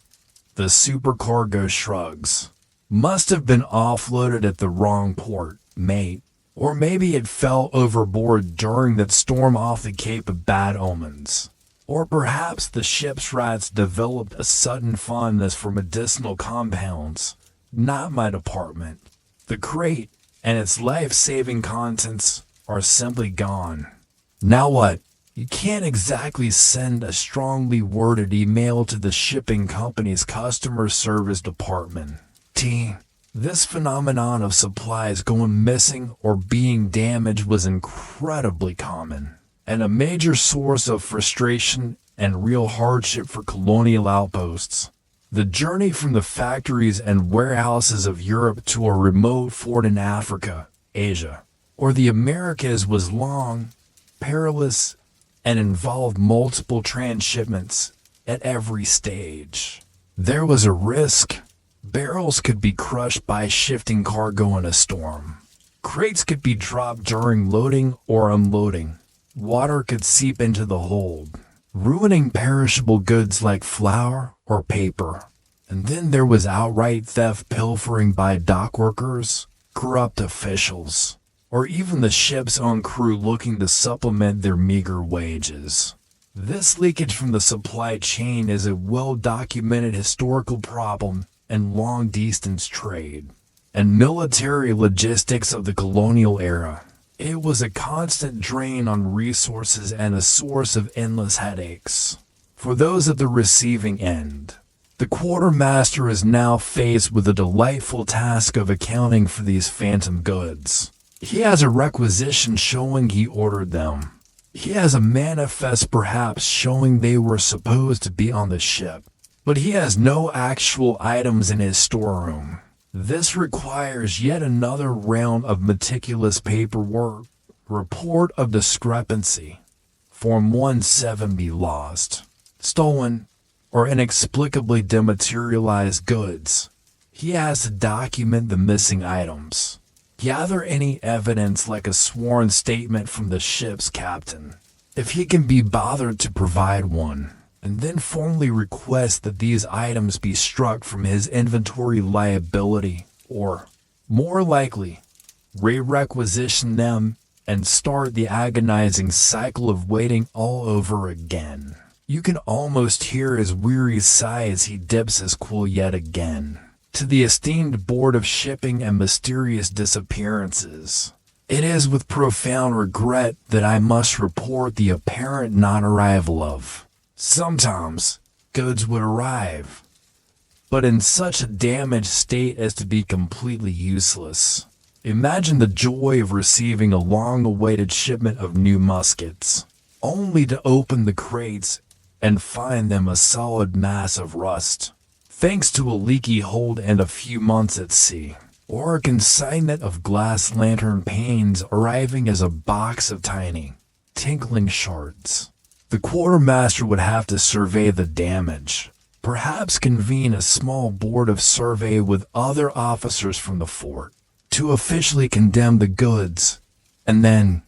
The supercargo shrugs. Must have been offloaded at the wrong port, mate. Or maybe it fell overboard during that storm off the Cape of Bad Omens. Or perhaps the ship's rats developed a sudden fondness for medicinal compounds. Not my department. The crate and its life-saving contents are simply gone. Now what? You can't exactly send a strongly worded email to the shipping company's customer service department. This phenomenon of supplies going missing or being damaged was incredibly common, and a major source of frustration and real hardship for colonial outposts. The journey from the factories and warehouses of Europe to a remote fort in Africa, Asia, or the Americas was long, perilous, and involved multiple transshipments at every stage. There was a risk. Barrels could be crushed by shifting cargo in a storm. Crates could be dropped during loading or unloading. Water could seep into the hold, ruining perishable goods like flour or paper. And then there was outright theft, pilfering by dock workers, corrupt officials, or even the ship's own crew looking to supplement their meager wages. This leakage from the supply chain is a well-documented historical problem in long-distance trade and military logistics of the colonial era. It was a constant drain on resources and a source of endless headaches for those at the receiving end. The quartermaster is now faced with the delightful task of accounting for these phantom goods. He has a requisition showing he ordered them. He has a manifest perhaps showing they were supposed to be on the ship, but he has no actual items in his storeroom. This requires yet another round of meticulous paperwork. Report of discrepancy. Form 17 lost, stolen, or inexplicably dematerialized goods. He has to document the missing items. gather any evidence like a sworn statement from the ship's captain, if he can be bothered to provide one, and then formally request that these items be struck from his inventory liability, or, more likely, re-requisition them and start the agonizing cycle of waiting all over again. You can almost hear his weary sigh as he dips his quill yet again to the esteemed Board of Shipping and Mysterious Disappearances. It is with profound regret that I must report the apparent non-arrival of. Sometimes, goods would arrive, but in such a damaged state as to be completely useless. Imagine the joy of receiving a long-awaited shipment of new muskets, only to open the crates and find them a solid mass of rust, thanks to a leaky hold and a few months at sea, or a consignment of glass lantern panes arriving as a box of tiny, tinkling shards. The quartermaster would have to survey the damage, perhaps convene a small board of survey with other officers from the fort, to officially condemn the goods, and then,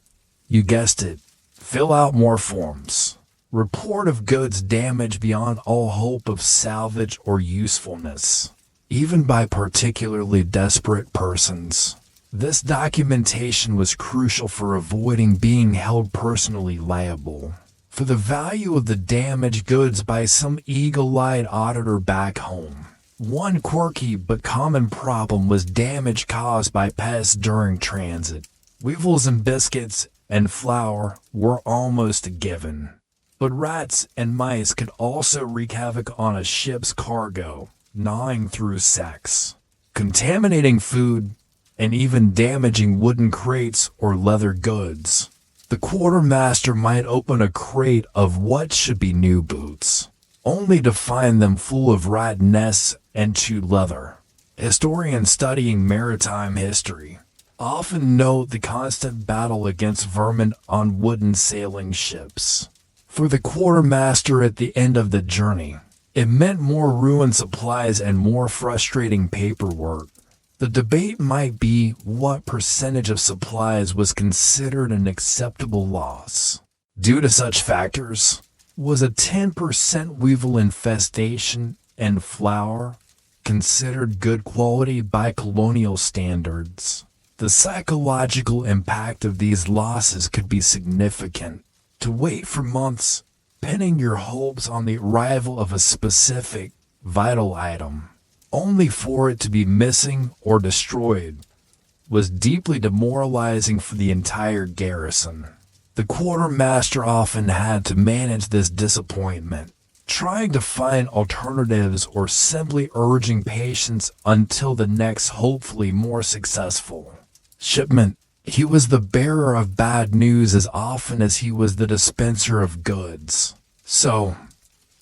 you guessed it, fill out more forms. Report of goods damaged beyond all hope of salvage or usefulness, even by particularly desperate persons. This documentation was crucial for avoiding being held personally liable for the value of the damaged goods by some eagle-eyed auditor back home. One quirky but common problem was damage caused by pests during transit. Weevils and biscuits and flour were almost a given, but rats and mice could also wreak havoc on a ship's cargo, gnawing through sacks, contaminating food, and even damaging wooden crates or leather goods. The quartermaster might open a crate of what should be new boots, only to find them full of rat nests and chewed leather. Historians studying maritime history often note the constant battle against vermin on wooden sailing ships. For the quartermaster at the end of the journey, it meant more ruined supplies and more frustrating paperwork. The debate might be what percentage of supplies was considered an acceptable loss. Due to such factors, was a 10% weevil infestation and flour considered good quality by colonial standards? The psychological impact of these losses could be significant. To wait for months, pinning your hopes on the arrival of a specific, vital item, only for it to be missing or destroyed, was deeply demoralizing for the entire garrison. The quartermaster often had to manage this disappointment, trying to find alternatives or simply urging patience until the next, hopefully more successful shipment. He was the bearer of bad news as often as he was the dispenser of goods. So,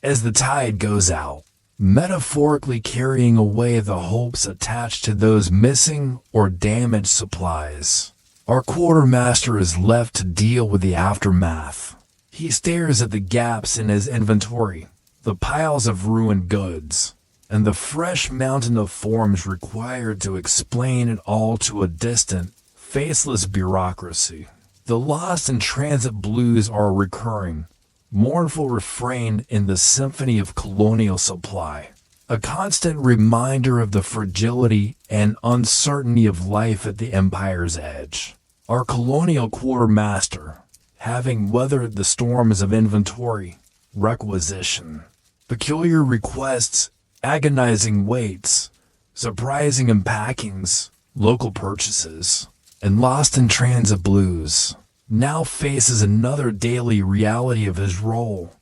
as the tide goes out, metaphorically carrying away the hopes attached to those missing or damaged supplies, our quartermaster is left to deal with the aftermath. He stares at the gaps in his inventory, the piles of ruined goods, and the fresh mountain of forms required to explain it all to a distant, faceless bureaucracy. The lost in transit blues are a recurring, mournful refrain in the symphony of colonial supply, a constant reminder of the fragility and uncertainty of life at the empire's edge. Our colonial quartermaster, having weathered the storms of inventory, requisition, peculiar requests, agonizing waits, surprising unpackings, local purchases, and lost in transit blues, now faces another daily reality of his role.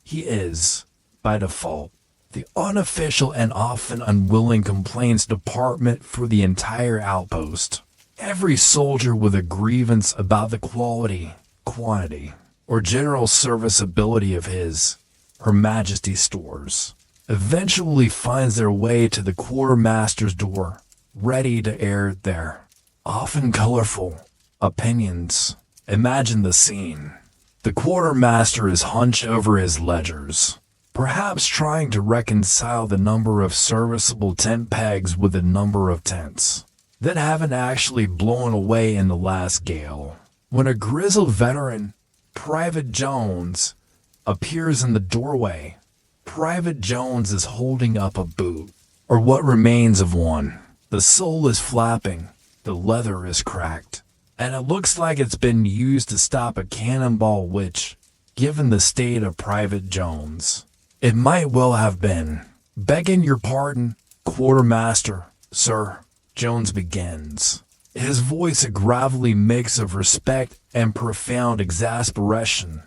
He is, by default, the unofficial and often unwilling complaints department for the entire outpost. Every soldier with a grievance about the quality, quantity, or general serviceability of Her Majesty's stores eventually finds their way to the quartermaster's door, ready to air their often colorful opinions. Imagine the scene. The quartermaster is hunched over his ledgers, perhaps trying to reconcile the number of serviceable tent pegs with the number of tents. that haven't actually blown away in the last gale. When a grizzled veteran, Private Jones, appears in the doorway, Private Jones is holding up a boot, or what remains of one. The sole is flapping, the leather is cracked, and it looks like it's been used to stop a cannonball which, given the state of Private Jones, it might well have been. "Begging your pardon, quartermaster, sir," Jones begins, his voice a gravelly mix of respect and profound exasperation.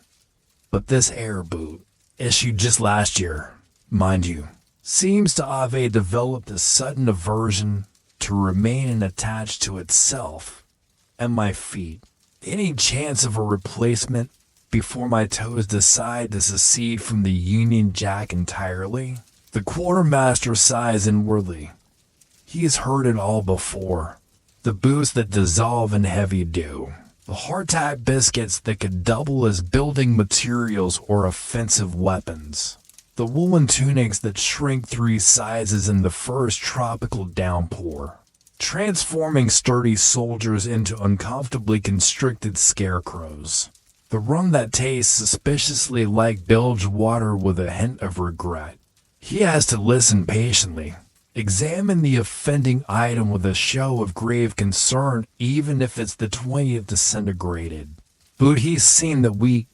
"But this air boot, issued just last year, mind you, seems to have developed a sudden aversion to remaining attached to itself and my feet. Any chance of a replacement before my toes decide to secede from the Union Jack entirely?" The quartermaster sighs inwardly. He has heard it all before. The boots that dissolve in heavy dew. The hardtack biscuits that could double as building materials or offensive weapons. The woolen tunics that shrink 3 sizes in the first tropical downpour, transforming sturdy soldiers into uncomfortably constricted scarecrows. The rum that tastes suspiciously like bilge water with a hint of regret. He has to listen patiently, examine the offending item with a show of grave concern even if it's the 20th disintegrated boot he's seen that week,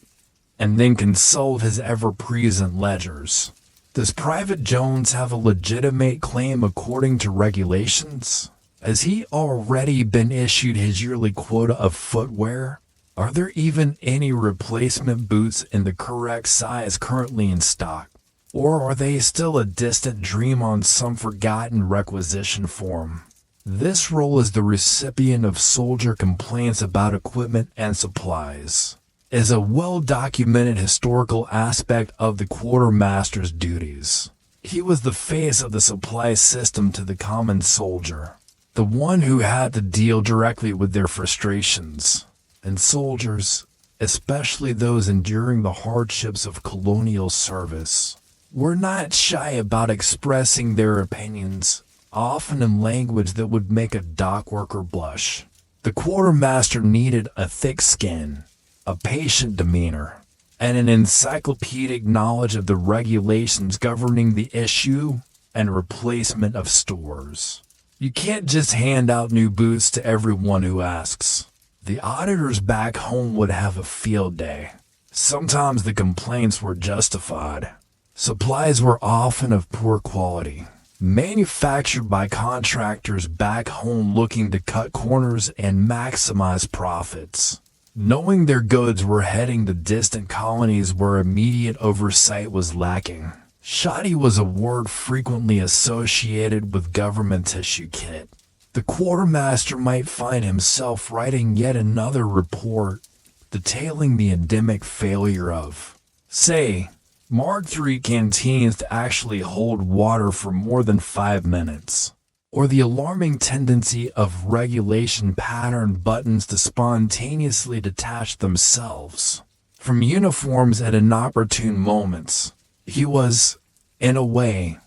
and then consult his ever-present ledgers. Does Private Jones have a legitimate claim according to regulations? Has he already been issued his yearly quota of footwear? Are there even any replacement boots in the correct size currently in stock? Or are they still a distant dream on some forgotten requisition form? This role as the recipient of soldier complaints about equipment and supplies is a well-documented historical aspect of the quartermaster's duties. He was the face of the supply system to the common soldier, the one who had to deal directly with their frustrations. And soldiers, especially those enduring the hardships of colonial service, were not shy about expressing their opinions, often in language that would make a dock worker blush. The quartermaster needed a thick skin, a patient demeanor, and an encyclopedic knowledge of the regulations governing the issue and replacement of stores. You can't just hand out new boots to everyone who asks. The auditors back home would have a field day. Sometimes the complaints were justified. Supplies were often of poor quality, manufactured by contractors back home looking to cut corners and maximize profits. Knowing their goods were heading to distant colonies where immediate oversight was lacking. Shoddy was a word frequently associated with government tissue kit. The quartermaster might find himself writing yet another report detailing the endemic failure of, say, Mark III canteens to actually hold water for more than 5 minutes, or the alarming tendency of regulation pattern buttons to spontaneously detach themselves from uniforms at inopportune moments. He was, in a way,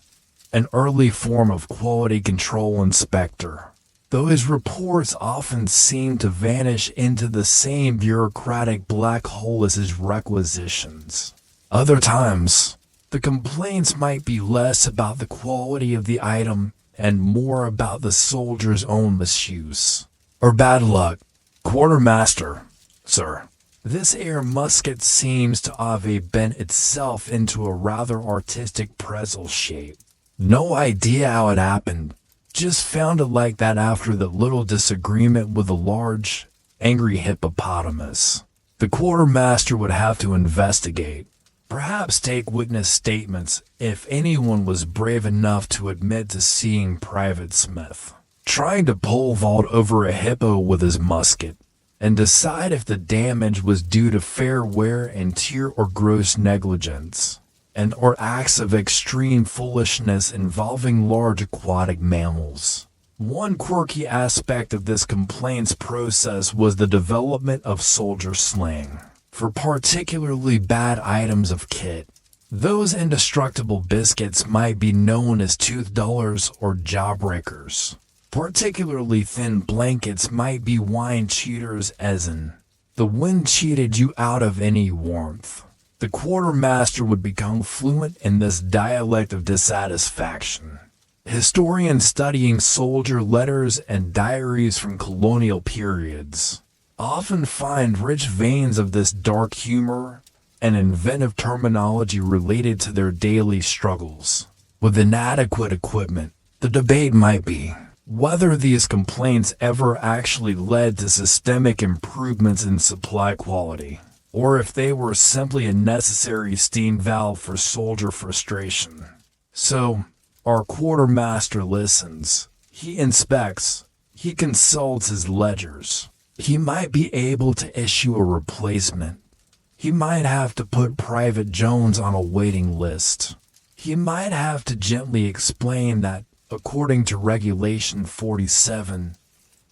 an early form of quality control inspector, though his reports often seemed to vanish into the same bureaucratic black hole as his requisitions. Other times, the complaints might be less about the quality of the item and more about the soldier's own misuse, or bad luck. "Quartermaster, sir, this air musket seems to have bent itself into a rather artistic pretzel shape. No idea how it happened. Just found it like that after the little disagreement with a large, angry hippopotamus." The quartermaster would have to investigate. Perhaps take witness statements if anyone was brave enough to admit to seeing Private Smith trying to pole vault over a hippo with his musket, and decide if the damage was due to fair wear and tear or gross negligence, and or acts of extreme foolishness involving large aquatic mammals. One quirky aspect of this complaints process was the development of soldier slang for particularly bad items of kit. Those indestructible biscuits might be known as tooth dullers or jawbreakers. Particularly thin blankets might be wine cheaters, as in, the wind cheated you out of any warmth. The quartermaster would become fluent in this dialect of dissatisfaction. Historians studying soldier letters and diaries from colonial periods often find rich veins of this dark humor and inventive terminology related to their daily struggles. With inadequate equipment, the debate might be whether these complaints ever actually led to systemic improvements in supply quality, or if they were simply a necessary steam valve for soldier frustration. So, our quartermaster listens. He inspects. He consults his ledgers. He might be able to issue a replacement. He might have to put Private Jones on a waiting list. He might have to gently explain that, according to Regulation 47,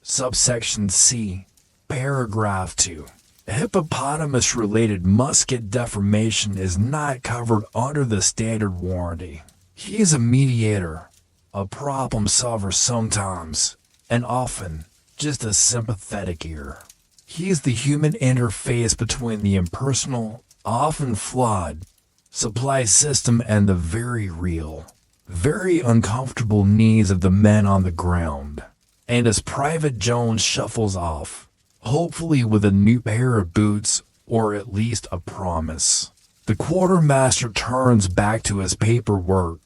subsection C, paragraph 2, hippopotamus-related musket deformation is not covered under the standard warranty. He is a mediator, a problem solver sometimes, and often just a sympathetic ear. He is the human interface between the impersonal, often flawed, supply system and the very real, very uncomfortable needs of the men on the ground. And as Private Jones shuffles off, hopefully with a new pair of boots or at least a promise, the quartermaster turns back to his paperwork,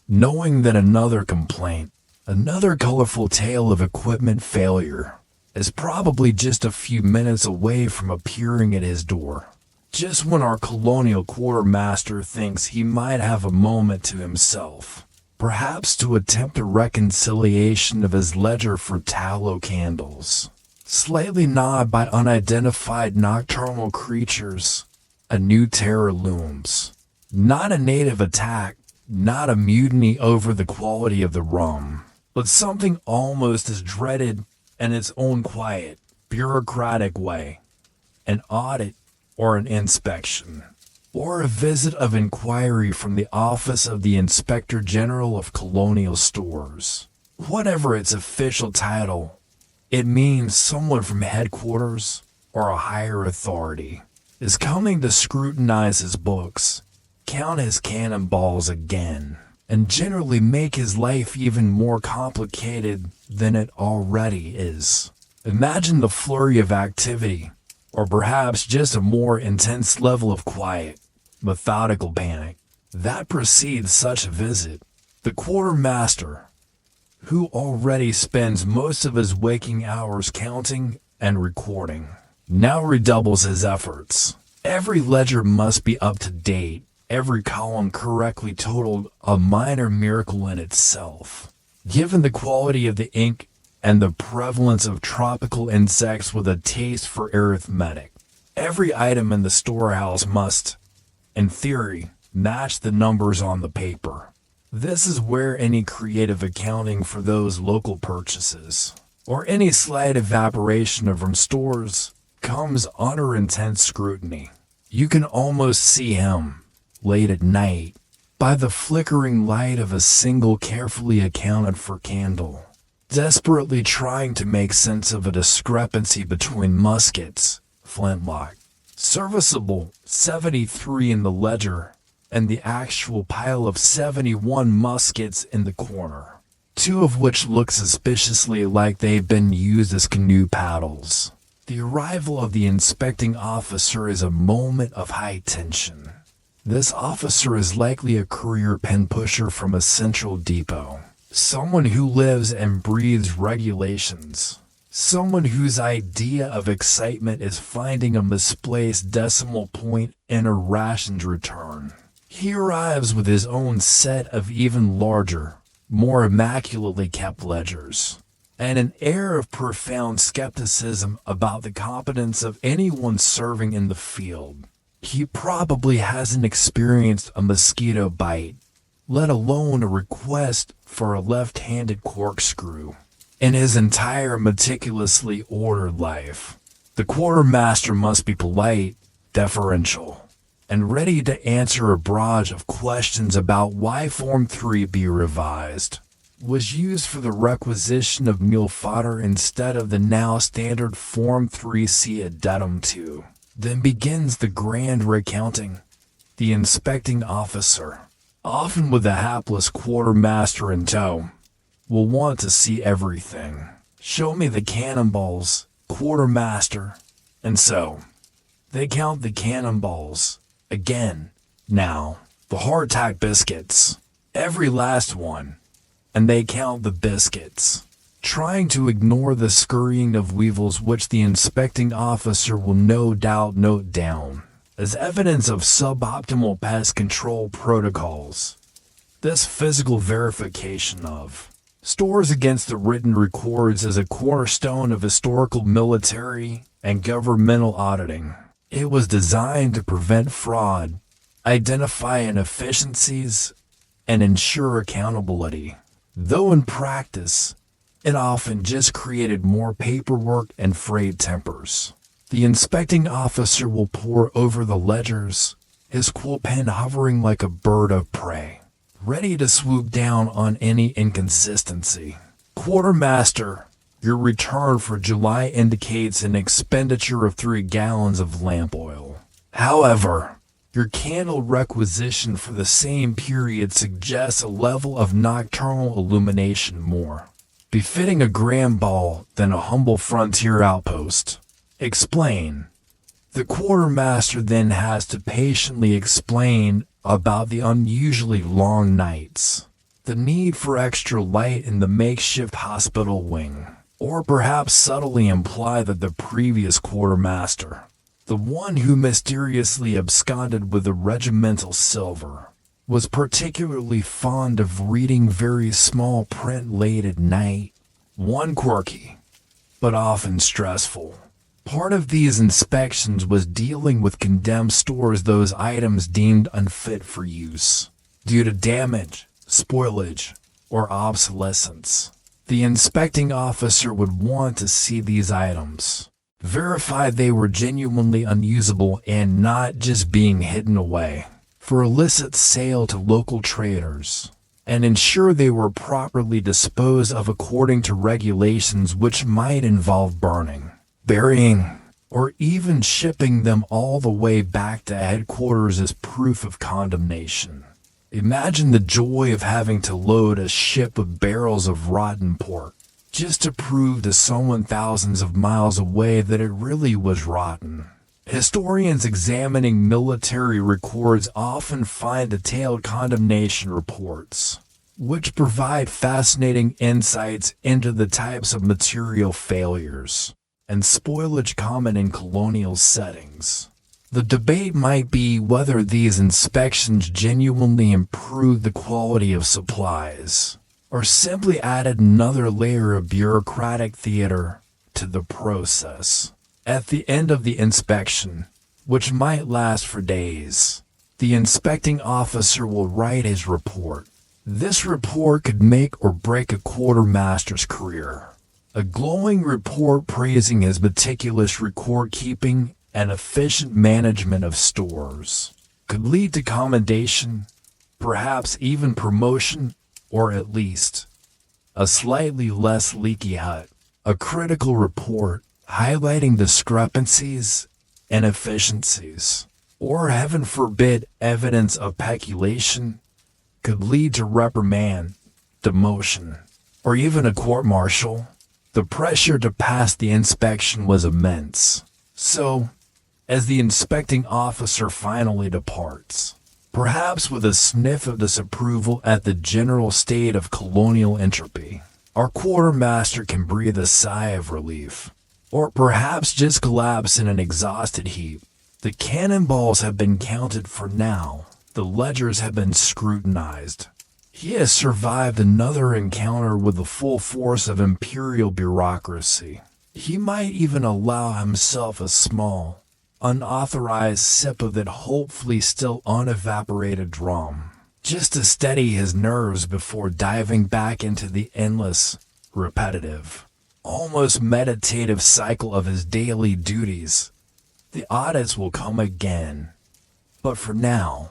knowing that another complaint, another colorful tale of equipment failure, is probably just a few minutes away from appearing at his door. Just when our colonial quartermaster thinks he might have a moment to himself, perhaps to attempt a reconciliation of his ledger for tallow candles, slightly gnawed by unidentified nocturnal creatures, a new terror looms. Not a native attack, not a mutiny over the quality of the rum, but something almost as dreaded in its own quiet, bureaucratic way. An audit or an inspection, or a visit of inquiry from the Office of the Inspector General of Colonial Stores. Whatever its official title, it means someone from headquarters or a higher authority is coming to scrutinize his books, count his cannonballs again, and generally make his life even more complicated than it already is. Imagine the flurry of activity, or perhaps just a more intense level of quiet, methodical panic that precedes such a visit. The quartermaster, who already spends most of his waking hours counting and recording, now redoubles his efforts. Every ledger must be up to date, every column correctly totaled, a minor miracle in itself. Given the quality of the ink and the prevalence of tropical insects with a taste for arithmetic, every item in the storehouse must, in theory, match the numbers on the paper. This is where any creative accounting for those local purchases, or any slight evaporation of from stores, comes under intense scrutiny. You can almost see him, late at night, by the flickering light of a single carefully accounted for candle, desperately trying to make sense of a discrepancy between muskets, flintlock, serviceable 73 in the ledger, and the actual pile of 71 muskets in the corner, two of which look suspiciously like they've been used as canoe paddles. The arrival of the inspecting officer is a moment of high tension. This officer is likely a courier pen pusher from a central depot, someone who lives and breathes regulations, someone whose idea of excitement is finding a misplaced decimal point in a rationed return. He arrives with his own set of even larger, more immaculately kept ledgers, and an air of profound skepticism about the competence of anyone serving in the field. He probably hasn't experienced a mosquito bite, let alone a request for a left-handed corkscrew, in his entire meticulously ordered life. The quartermaster must be polite, deferential, and ready to answer a barrage of questions about why Form 3 be revised, was used for the requisition of meal fodder instead of the now standard Form 3C Addendum 2. Then begins the grand recounting. The inspecting officer, often with a hapless quartermaster in tow, will want to see everything. Show me the cannonballs, quartermaster. And so, they count the cannonballs. Again, now, the hardtack biscuits. Every last one. And they count the biscuits, trying to ignore the scurrying of weevils which the inspecting officer will no doubt note down as evidence of suboptimal pest control protocols. This physical verification of stores against the written records as a cornerstone of historical military and governmental auditing. It was designed to prevent fraud, identify inefficiencies, and ensure accountability. Though in practice, it often just created more paperwork and frayed tempers. The inspecting officer will pore over the ledgers, his quill pen hovering like a bird of prey, ready to swoop down on any inconsistency. Quartermaster, your return for July indicates an expenditure of 3 gallons of lamp oil. However, your candle requisition for the same period suggests a level of nocturnal illumination more befitting a grand ball than a humble frontier outpost. Explain. The quartermaster then has to patiently explain about the unusually long nights, the need for extra light in the makeshift hospital wing, or perhaps subtly imply that the previous quartermaster, the one who mysteriously absconded with the regimental silver, was particularly fond of reading very small print late at night. One quirky, but often stressful, part of these inspections was dealing with condemned stores, those items deemed unfit for use due to damage, spoilage, or obsolescence. The inspecting officer would want to see these items, verify they were genuinely unusable and not just being hidden away for illicit sale to local traders, and ensure they were properly disposed of according to regulations which might involve burning, burying, or even shipping them all the way back to headquarters as proof of condemnation. Imagine the joy of having to load a ship of barrels of rotten pork just to prove to someone thousands of miles away that it really was rotten. Historians examining military records often find detailed condemnation reports, which provide fascinating insights into the types of material failures and spoilage common in colonial settings. The debate might be whether these inspections genuinely improved the quality of supplies, or simply added another layer of bureaucratic theater to the process. At the end of the inspection, which might last for days, the inspecting officer will write his report. This report could make or break a quartermaster's career. A glowing report praising his meticulous record-keeping and efficient management of stores could lead to commendation, perhaps even promotion, or at least a slightly less leaky hut. A critical report highlighting discrepancies, inefficiencies, or heaven forbid evidence of peculation could lead to reprimand, demotion, or even a court-martial. The pressure to pass the inspection was immense. So, as the inspecting officer finally departs, perhaps with a sniff of disapproval at the general state of colonial entropy, our quartermaster can breathe a sigh of relief, or perhaps just collapse in an exhausted heap. The cannonballs have been counted for now. The ledgers have been scrutinized. He has survived another encounter with the full force of imperial bureaucracy. He might even allow himself a small, unauthorized sip of that hopefully still unevaporated drum, just to steady his nerves before diving back into the endless, repetitive, almost meditative cycle of his daily duties. The audits will come again, but for now,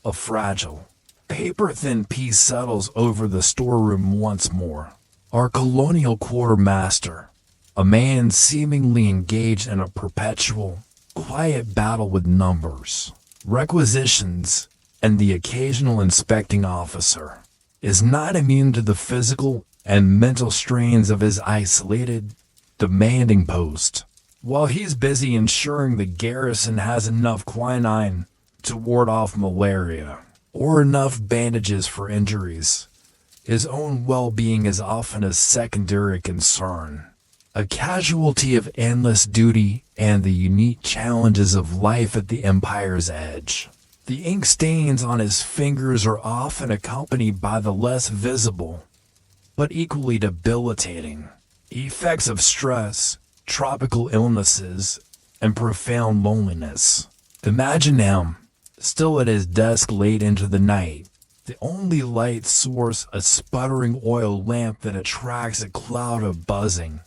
a fragile, paper-thin peace settles over the storeroom once more. Our colonial quartermaster, a man seemingly engaged in a perpetual, quiet battle with numbers, requisitions, and the occasional inspecting officer, is not immune to the physical and mental strains of his isolated, demanding post. While he's busy ensuring the garrison has enough quinine to ward off malaria, or enough bandages for injuries, his own well-being is often a secondary concern, a casualty of endless duty and the unique challenges of life at the Empire's edge. The ink stains on his fingers are often accompanied by the less visible, but equally debilitating, effects of stress, tropical illnesses, and profound loneliness. Imagine him, still at his desk late into the night, the only light source a sputtering oil lamp that attracts a cloud of buzzing,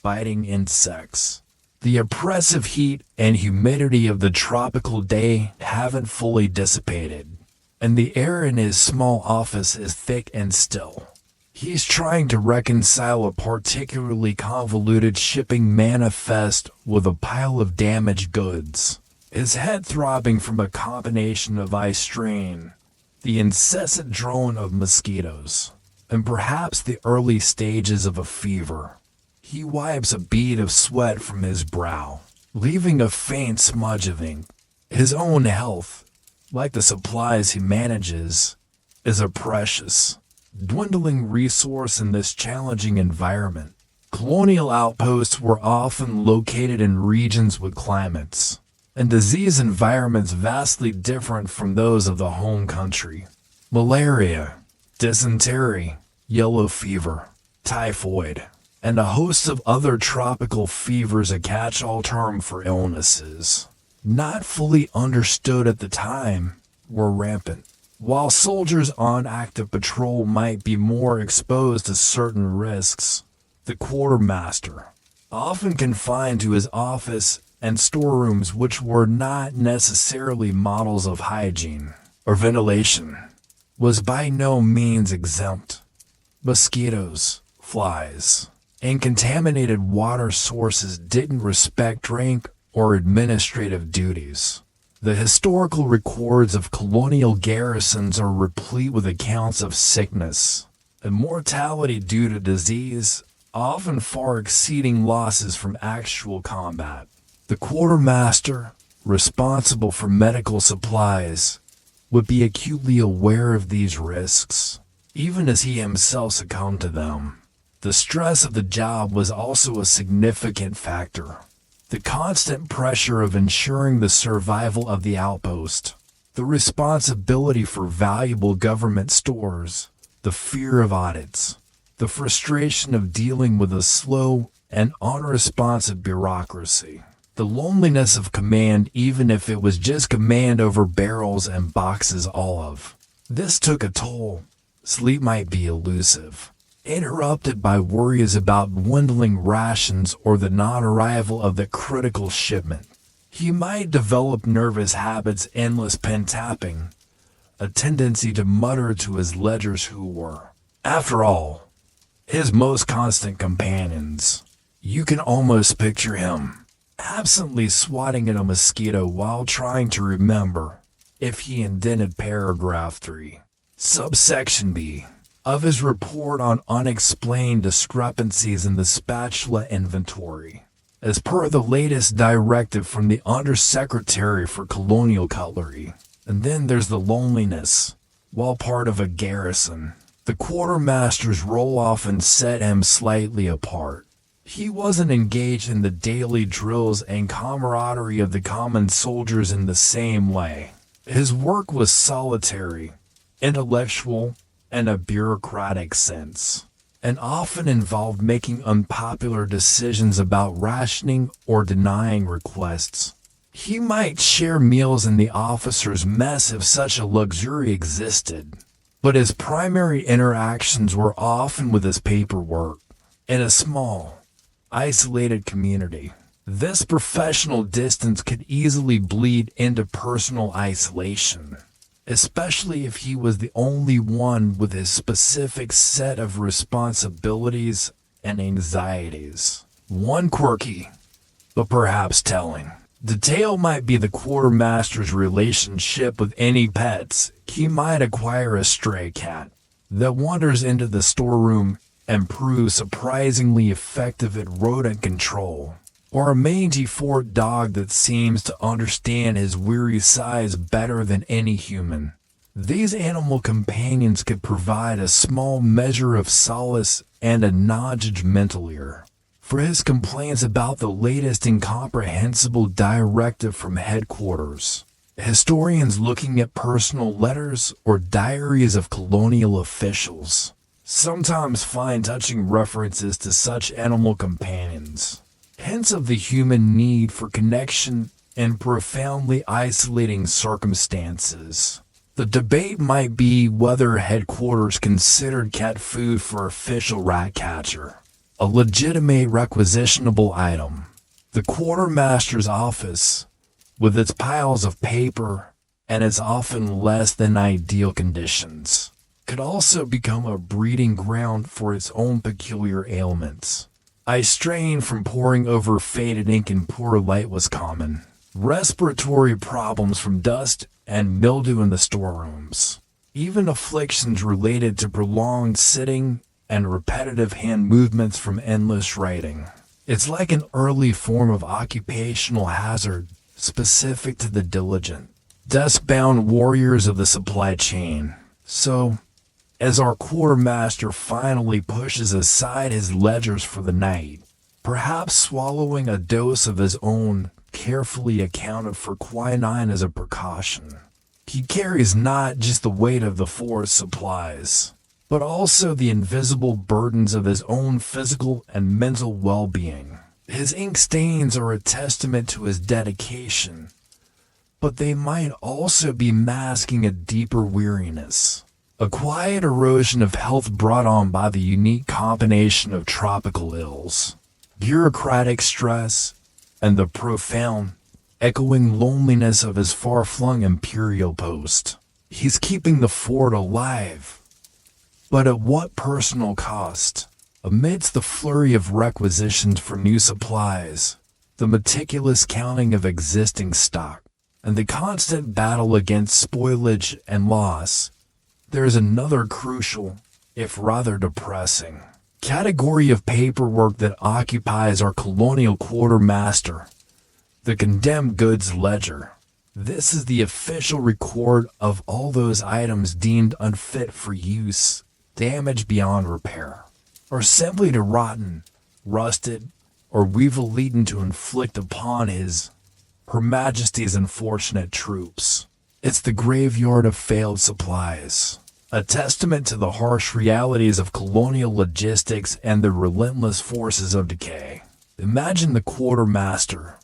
biting insects. The oppressive heat and humidity of the tropical day haven't fully dissipated, and the air in his small office is thick and still. He's trying to reconcile a particularly convoluted shipping manifest with a pile of damaged goods, his head throbbing from a combination of eye strain, the incessant drone of mosquitoes, and perhaps the early stages of a fever. He wipes a bead of sweat from his brow, leaving a faint smudge of ink. His own health, like the supplies he manages, is a precious, dwindling resource in this challenging environment. Colonial outposts were often located in regions with climates and disease environments vastly different from those of the home country. Malaria, dysentery, yellow fever, typhoid, and a host of other tropical fevers, a catch-all term for illnesses, not fully understood at the time, were rampant. While soldiers on active patrol might be more exposed to certain risks, the quartermaster, often confined to his office and storerooms which were not necessarily models of hygiene or ventilation, was by no means exempt. Mosquitoes, flies, and contaminated water sources didn't respect drink or administrative duties. The historical records of colonial garrisons are replete with accounts of sickness and mortality due to disease, often far exceeding losses from actual combat. The quartermaster, responsible for medical supplies, would be acutely aware of these risks, even as he himself succumbed to them. The stress of the job was also a significant factor. The constant pressure of ensuring the survival of the outpost, the responsibility for valuable government stores, the fear of audits, the frustration of dealing with a slow and unresponsive bureaucracy, the loneliness of command even if it was just command over barrels and boxes olive. This took a toll. Sleep might be elusive, interrupted by worries about dwindling rations or the non-arrival of the critical shipment. He might develop nervous habits, endless pen tapping, a tendency to mutter to his ledgers who were, after all, his most constant companions. You can almost picture him, absently swatting at a mosquito while trying to remember if he indented paragraph 3, subsection B, of his report on unexplained discrepancies in the spatula inventory, as per the latest directive from the Undersecretary for Colonial Cutlery. And then there's the loneliness. While part of a garrison, the quartermaster's role often set him slightly apart. He wasn't engaged in the daily drills and camaraderie of the common soldiers in the same way. His work was solitary, intellectual, in a bureaucratic sense, and often involved making unpopular decisions about rationing or denying requests. He might share meals in the officers' mess if such a luxury existed, but his primary interactions were often with his paperwork. In a small, isolated community, this professional distance could easily bleed into personal isolation, especially if he was the only one with his specific set of responsibilities and anxieties. One quirky, but perhaps telling detail might be the quartermaster's relationship with any pets. He might acquire a stray cat that wanders into the storeroom and proves surprisingly effective at rodent control, or a mangy fort dog that seems to understand his weary size better than any human. These animal companions could provide a small measure of solace and a non-judgmental ear for his complaints about the latest incomprehensible directive from headquarters. Historians looking at personal letters or diaries of colonial officials sometimes find touching references to such animal companions, hints of the human need for connection in profoundly isolating circumstances. The debate might be whether headquarters considered cat food for official rat catcher a legitimate requisitionable item. The quartermaster's office, with its piles of paper and its often less than ideal conditions, could also become a breeding ground for its own peculiar ailments. Eye strain from poring over faded ink and poor light was common. Respiratory problems from dust and mildew in the storerooms. Even afflictions related to prolonged sitting and repetitive hand movements from endless writing. It's like an early form of occupational hazard specific to the diligent, desk-bound warriors of the supply chain. So, as our quartermaster finally pushes aside his ledgers for the night, perhaps swallowing a dose of his own carefully accounted for quinine as a precaution, he carries not just the weight of the forest supplies, but also the invisible burdens of his own physical and mental well-being. His ink stains are a testament to his dedication, but they might also be masking a deeper weariness, a quiet erosion of health brought on by the unique combination of tropical ills, bureaucratic stress, and the profound, echoing loneliness of his far-flung imperial post. He's keeping the fort alive, but at what personal cost? Amidst the flurry of requisitions for new supplies, the meticulous counting of existing stock, and the constant battle against spoilage and loss, there is another crucial, if rather depressing, category of paperwork that occupies our colonial quartermaster, the condemned goods ledger. This is the official record of all those items deemed unfit for use, damaged beyond repair, or simply to rotten, rusted, or weevil-laden to inflict upon Her Majesty's unfortunate troops. It's the graveyard of failed supplies, a testament to the harsh realities of colonial logistics and the relentless forces of decay. Imagine the quartermaster,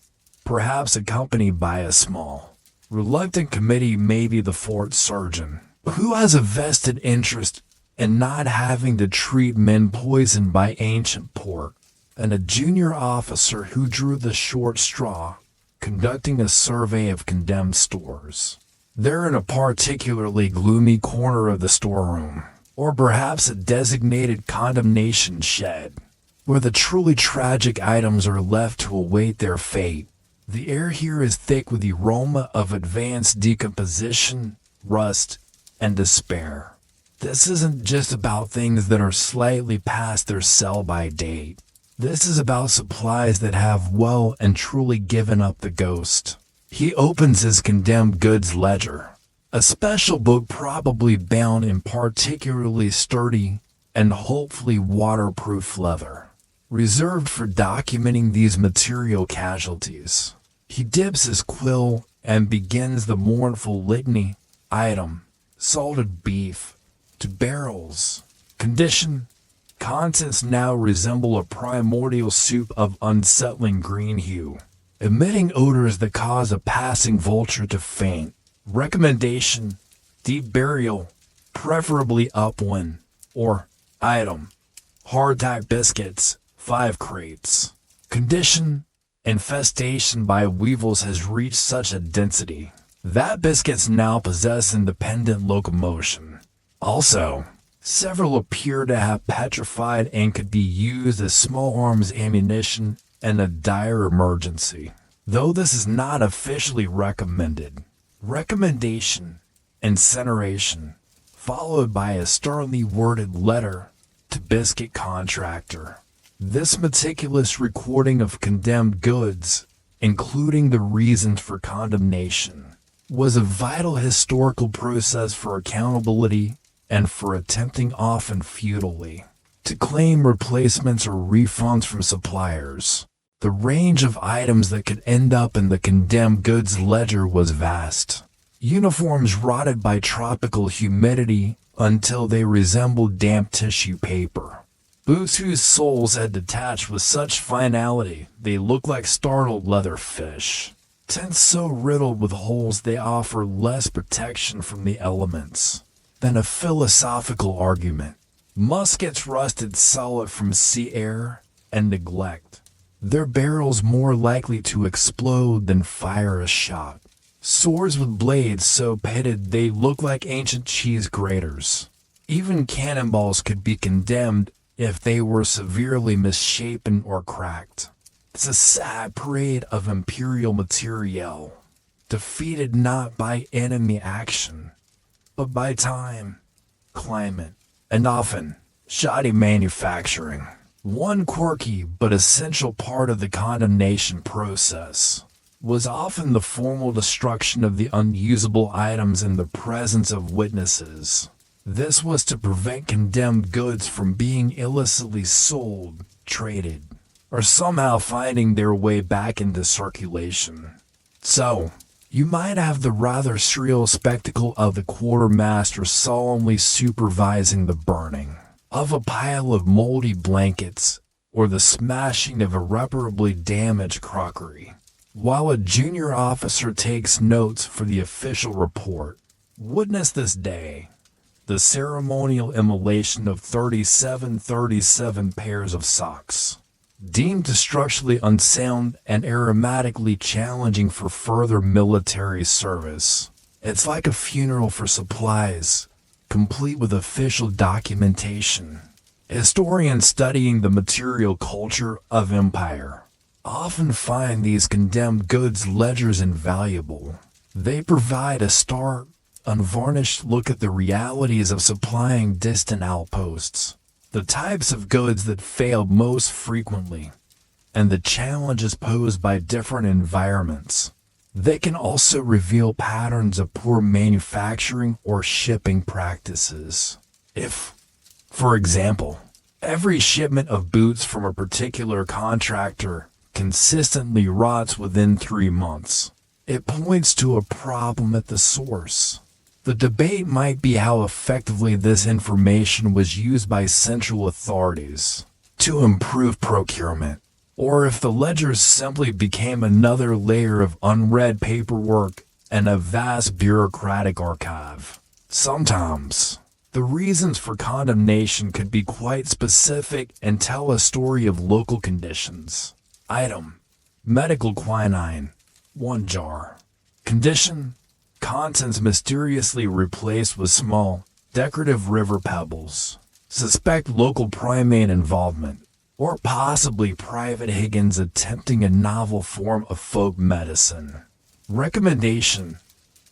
perhaps accompanied by a small, reluctant committee, maybe the fort surgeon, who has a vested interest and not having to treat men poisoned by ancient pork, and a junior officer who drew the short straw, conducting a survey of condemned stores. They're in a particularly gloomy corner of the storeroom, or perhaps a designated condemnation shed, where the truly tragic items are left to await their fate. The air here is thick with the aroma of advanced decomposition, rust, and despair. This isn't just about things that are slightly past their sell-by date. This is about supplies that have well and truly given up the ghost. He opens his condemned goods ledger, a special book probably bound in particularly sturdy and hopefully waterproof leather, reserved for documenting these material casualties. He dips his quill and begins the mournful litany. Item: salted beef. To barrels. Condition: contents now resemble a primordial soup of unsettling green hue, emitting odors that cause a passing vulture to faint. Recommendation: deep burial, preferably upwind. Or, item: hardtack biscuits, 5 crates. Condition: infestation by weevils has reached such a density that biscuits now possess independent locomotion. Also, several appear to have petrified and could be used as small arms ammunition in a dire emergency, though this is not officially recommended. Recommendation: incineration, followed by a sternly worded letter to biscuit contractor. This meticulous recording of condemned goods, including the reasons for condemnation, was a vital historical process for accountability and for attempting, often futilely, to claim replacements or refunds from suppliers. The range of items that could end up in the condemned goods ledger was vast. Uniforms rotted by tropical humidity until they resembled damp tissue paper. Boots whose soles had detached with such finality they looked like startled leather fish. Tents so riddled with holes they offer less protection from the elements than a philosophical argument. Muskets rusted solid from sea air and neglect, their barrels more likely to explode than fire a shot. Swords with blades so pitted they look like ancient cheese graters. Even cannonballs could be condemned if they were severely misshapen or cracked. It's a sad parade of imperial materiel, defeated not by enemy action, but by time, climate, and often shoddy manufacturing. One quirky but essential part of the condemnation process was often the formal destruction of the unusable items in the presence of witnesses. This was to prevent condemned goods from being illicitly sold, traded, or somehow finding their way back into circulation. So, you might have the rather surreal spectacle of the quartermaster solemnly supervising the burning of a pile of moldy blankets or the smashing of irreparably damaged crockery, while a junior officer takes notes for the official report. Witness this day the ceremonial immolation of 37 pairs of socks, deemed structurally unsound and aromatically challenging for further military service. It's like a funeral for supplies, complete with official documentation. Historians studying the material culture of empire often find these condemned goods ledgers invaluable. They provide a stark, unvarnished look at the realities of supplying distant outposts, the types of goods that failed most frequently, and the challenges posed by different environments. They can also reveal patterns of poor manufacturing or shipping practices. If, for example, every shipment of boots from a particular contractor consistently rots within 3 months, it points to a problem at the source. The debate might be how effectively this information was used by central authorities to improve procurement, or if the ledgers simply became another layer of unread paperwork and a vast bureaucratic archive. Sometimes, the reasons for condemnation could be quite specific and tell a story of local conditions. Item: medical quinine, 1 jar. Condition: contents mysteriously replaced with small, decorative river pebbles. Suspect local primate involvement, or possibly Private Higgins attempting a novel form of folk medicine. Recommendation: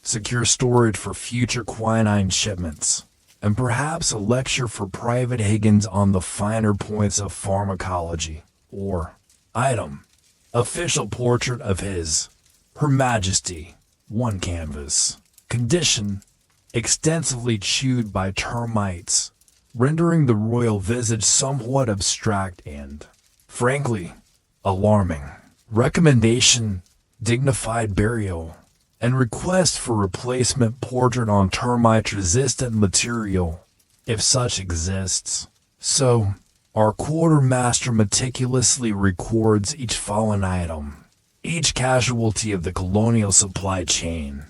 secure storage for future quinine shipments, and perhaps a lecture for Private Higgins on the finer points of pharmacology. Or, item: official portrait of Her Majesty, 1 canvas. Condition: extensively chewed by termites, rendering the royal visage somewhat abstract and, frankly, alarming. Recommendation: dignified burial, and request for replacement portrait on termite-resistant material, if such exists. So, our quartermaster meticulously records each fallen item. Each casualty of the colonial supply chain.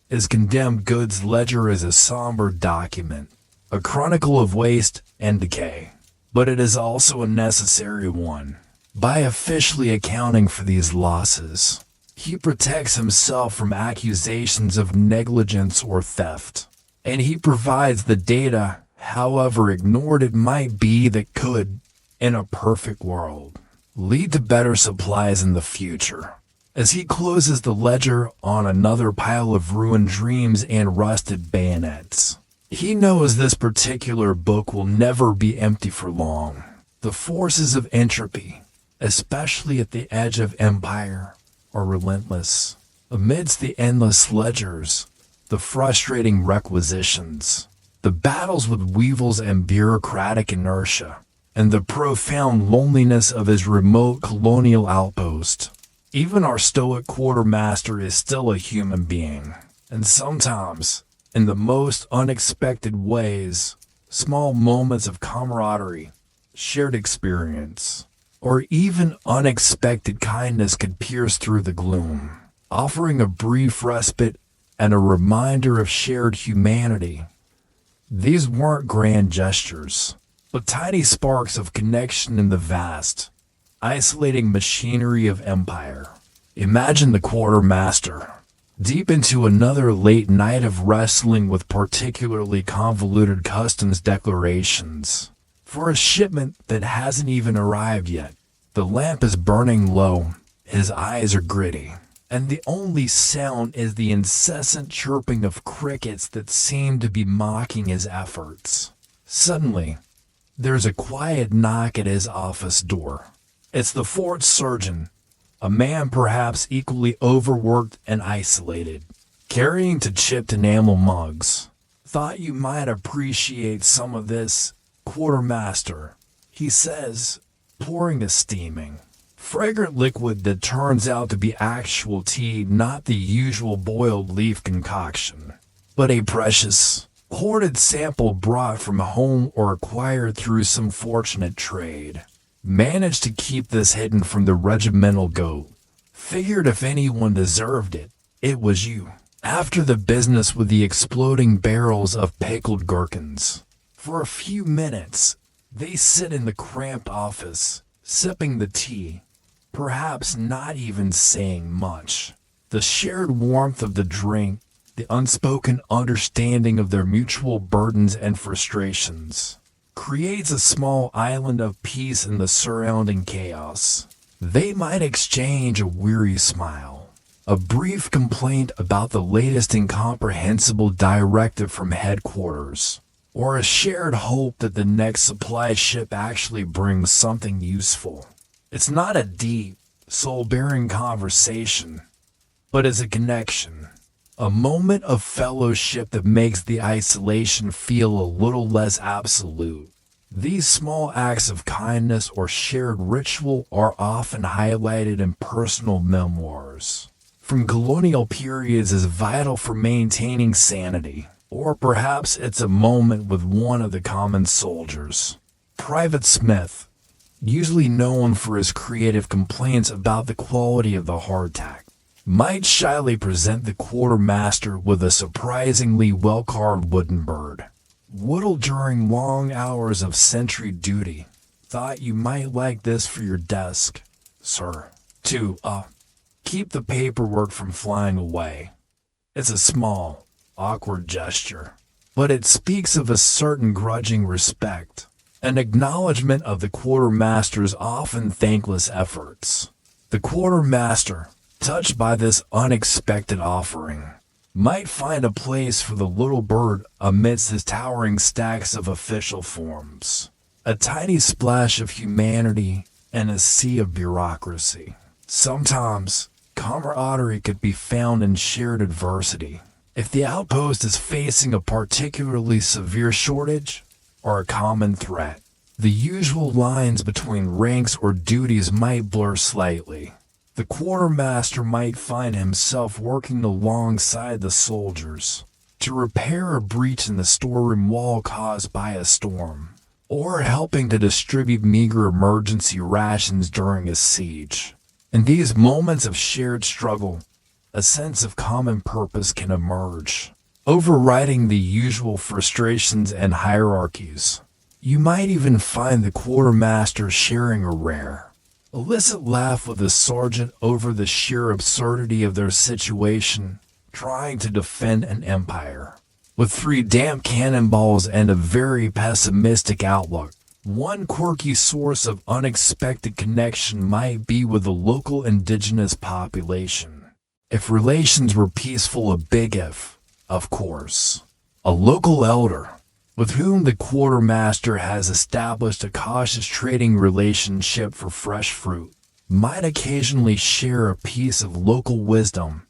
His condemned goods ledger is a somber document, a chronicle of waste and decay, but it is also a necessary one. By officially accounting for these losses, He protects himself from accusations of negligence or theft, and he provides the data, however ignored it might be, that could, in a perfect world, lead to better supplies in the future. As he closes the ledger on another pile of ruined dreams and rusted bayonets, he knows this particular book will never be empty for long. The forces of entropy, especially at the edge of empire, are relentless. Amidst the endless ledgers, the frustrating requisitions, the battles with weevils and bureaucratic inertia, and the profound loneliness of his remote colonial outpost, even our stoic quartermaster is still a human being. And sometimes, in the most unexpected ways, small moments of camaraderie, shared experience, or even unexpected kindness could pierce through the gloom, offering a brief respite and a reminder of shared humanity. These weren't grand gestures, but tiny sparks of connection in the vast, isolating machinery of empire. Imagine the quartermaster, deep into another late night of wrestling with particularly convoluted customs declarations for a shipment that hasn't even arrived yet. The lamp is burning low, his eyes are gritty, and the only sound is the incessant chirping of crickets that seem to be mocking his efforts. Suddenly, there's a quiet knock at his office door. It's the fort surgeon, a man perhaps equally overworked and isolated, carrying to chipped enamel mugs. "Thought you might appreciate some of this, quartermaster," he says, pouring a steaming, fragrant liquid that turns out to be actual tea, not the usual boiled leaf concoction, but a precious, hoarded sample brought from home or acquired through some fortunate trade. Managed to keep this hidden from the regimental goat. Figured if anyone deserved it, it was you. After the business with the exploding barrels of pickled gherkins, for a few minutes, they sit in the cramped office, sipping the tea, perhaps not even saying much. The shared warmth of the drink, the unspoken understanding of their mutual burdens and frustrations, creates a small island of peace in the surrounding chaos. They might exchange a weary smile, a brief complaint about the latest incomprehensible directive from headquarters, or a shared hope that the next supply ship actually brings something useful. It's not a deep, soul-bearing conversation, but it's a connection, a moment of fellowship that makes the isolation feel a little less absolute. These small acts of kindness or shared ritual are often highlighted in personal memoirs from colonial periods as vital for maintaining sanity. Or perhaps it's a moment with one of the common soldiers. Private Smith, usually known for his creative complaints about the quality of the hardtack, might shyly present the quartermaster with a surprisingly well-carved wooden bird, whittled during long hours of sentry duty. "Thought you might like this for your desk, sir, to, keep the paperwork from flying away." It's a small, awkward gesture, but it speaks of a certain grudging respect, an acknowledgement of the quartermaster's often thankless efforts. The quartermaster, touched by this unexpected offering, might find a place for the little bird amidst his towering stacks of official forms, a tiny splash of humanity in a sea of bureaucracy. Sometimes, camaraderie could be found in shared adversity. If the outpost is facing a particularly severe shortage or a common threat, the usual lines between ranks or duties might blur slightly. The quartermaster might find himself working alongside the soldiers to repair a breach in the storeroom wall caused by a storm, or helping to distribute meager emergency rations during a siege. In these moments of shared struggle, a sense of common purpose can emerge, overriding the usual frustrations and hierarchies. You might even find the quartermaster sharing a rare, illicit laugh with the sergeant over the sheer absurdity of their situation, trying to defend an empire. With 3 damp cannonballs and a very pessimistic outlook, one quirky source of unexpected connection might be with the local indigenous population. If relations were peaceful, a big if, of course. A local elder, with whom the quartermaster has established a cautious trading relationship for fresh fruit, might occasionally share a piece of local wisdom,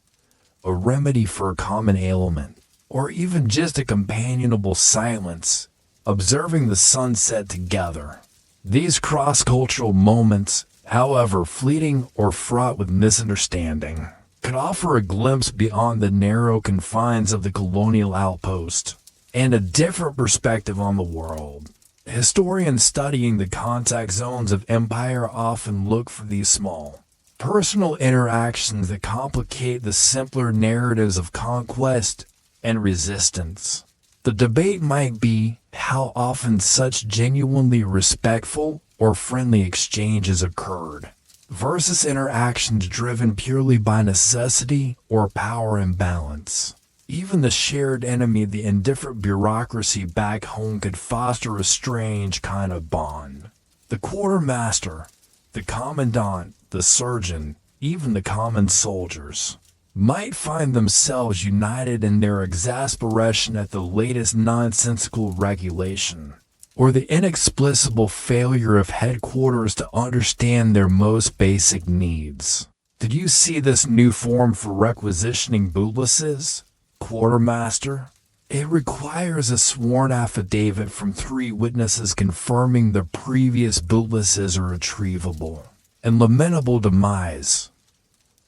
a remedy for a common ailment, or even just a companionable silence, observing the sunset together. These cross-cultural moments, however fleeting or fraught with misunderstanding, could offer a glimpse beyond the narrow confines of the colonial outpost and a different perspective on the world. Historians studying the contact zones of empire often look for these small, personal interactions that complicate the simpler narratives of conquest and resistance. The debate might be how often such genuinely respectful or friendly exchanges occurred, versus interactions driven purely by necessity or power imbalance. Even the shared enemy, the indifferent bureaucracy back home, could foster a strange kind of bond. The quartermaster, the commandant, the surgeon, even the common soldiers, might find themselves united in their exasperation at the latest nonsensical regulation, or the inexplicable failure of headquarters to understand their most basic needs. Did you see this new form for requisitioning bootlaces, quartermaster? It requires a sworn affidavit from 3 witnesses confirming the previous bootlaces are retrievable. And lamentable demise.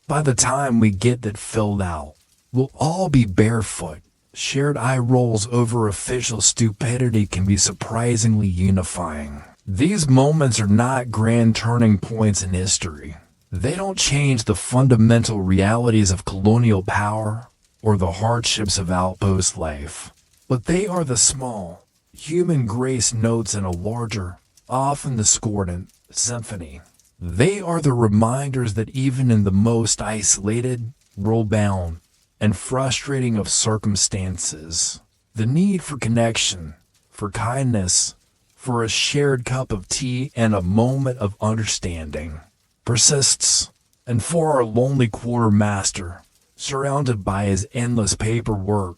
By the time we get that filled out, we'll all be barefoot. Shared eye rolls over official stupidity can be surprisingly unifying. These moments are not grand turning points in history. They don't change the fundamental realities of colonial power or the hardships of outpost life. But they are the small, human grace notes in a larger, often discordant, symphony. They are the reminders that even in the most isolated, rule-bound, and frustrating of circumstances, the need for connection, for kindness, for a shared cup of tea and a moment of understanding persists. And for our lonely quartermaster, surrounded by his endless paperwork,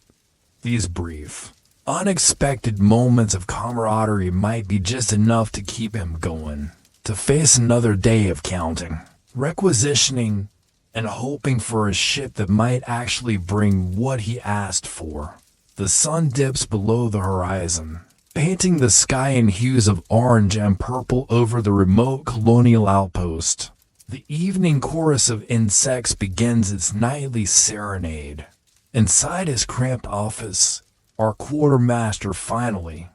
these brief, unexpected moments of camaraderie might be just enough to keep him going, to face another day of counting, requisitioning, and hoping for a ship that might actually bring what he asked for. The sun dips below the horizon, painting the sky in hues of orange and purple over the remote colonial outpost. The evening chorus of insects begins its nightly serenade. Inside his cramped office, our quartermaster finally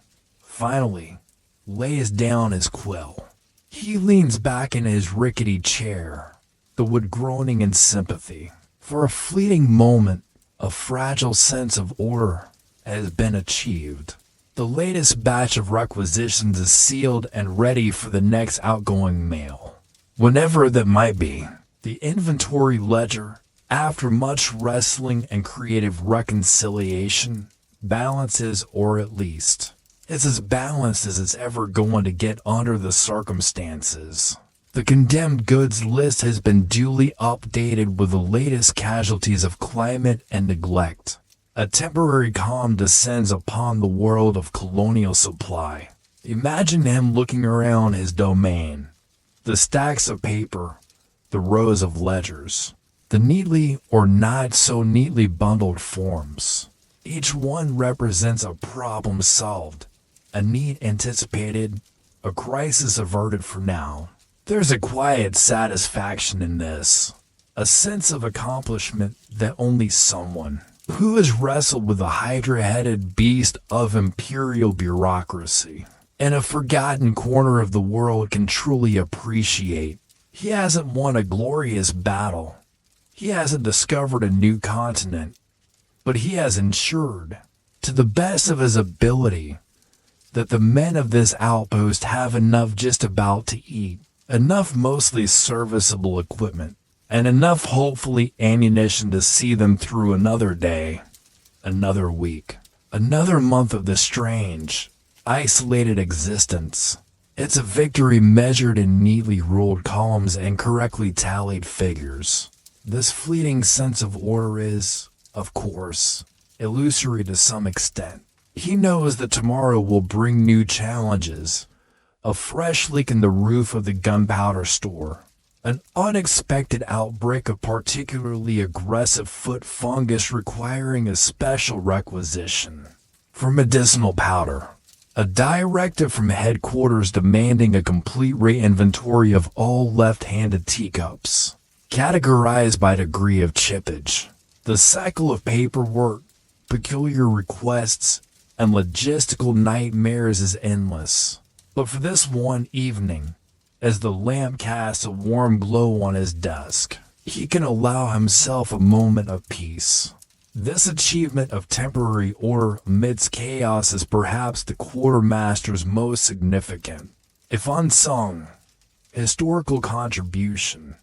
lays down his quill. He leans back in his rickety chair, the wood groaning in sympathy. For a fleeting moment, a fragile sense of order has been achieved. The latest batch of requisitions is sealed and ready for the next outgoing mail, whenever that might be. The inventory ledger, after much wrestling and creative reconciliation, balances, or at least is as balanced as it's ever going to get under the circumstances. The condemned goods list has been duly updated with the latest casualties of climate and neglect. A temporary calm descends upon the world of colonial supply. Imagine him looking around his domain. The stacks of paper, the rows of ledgers, the neatly or not so neatly bundled forms. Each one represents a problem solved, a need anticipated, a crisis averted for now. There's a quiet satisfaction in this, a sense of accomplishment that only someone who has wrestled with the hydra-headed beast of imperial bureaucracy in a forgotten corner of the world can truly appreciate. He hasn't won a glorious battle. He hasn't discovered a new continent, but he has ensured, to the best of his ability, that the men of this outpost have enough just about to eat, enough mostly serviceable equipment, and enough hopefully ammunition to see them through another day, another week, another month of this strange, isolated existence. It's a victory measured in neatly ruled columns and correctly tallied figures. This fleeting sense of order is, of course, illusory to some extent. He knows that tomorrow will bring new challenges. A fresh leak in the roof of the gunpowder store. An unexpected outbreak of particularly aggressive foot fungus requiring a special requisition for medicinal powder. A directive from headquarters demanding a complete re-inventory of all left-handed teacups, categorized by degree of chippage. The cycle of paperwork, peculiar requests, and logistical nightmares is endless. But for this one evening, as the lamp casts a warm glow on his desk, he can allow himself a moment of peace. This achievement of temporary order amidst chaos is perhaps the quartermaster's most significant, if unsung, historical contribution.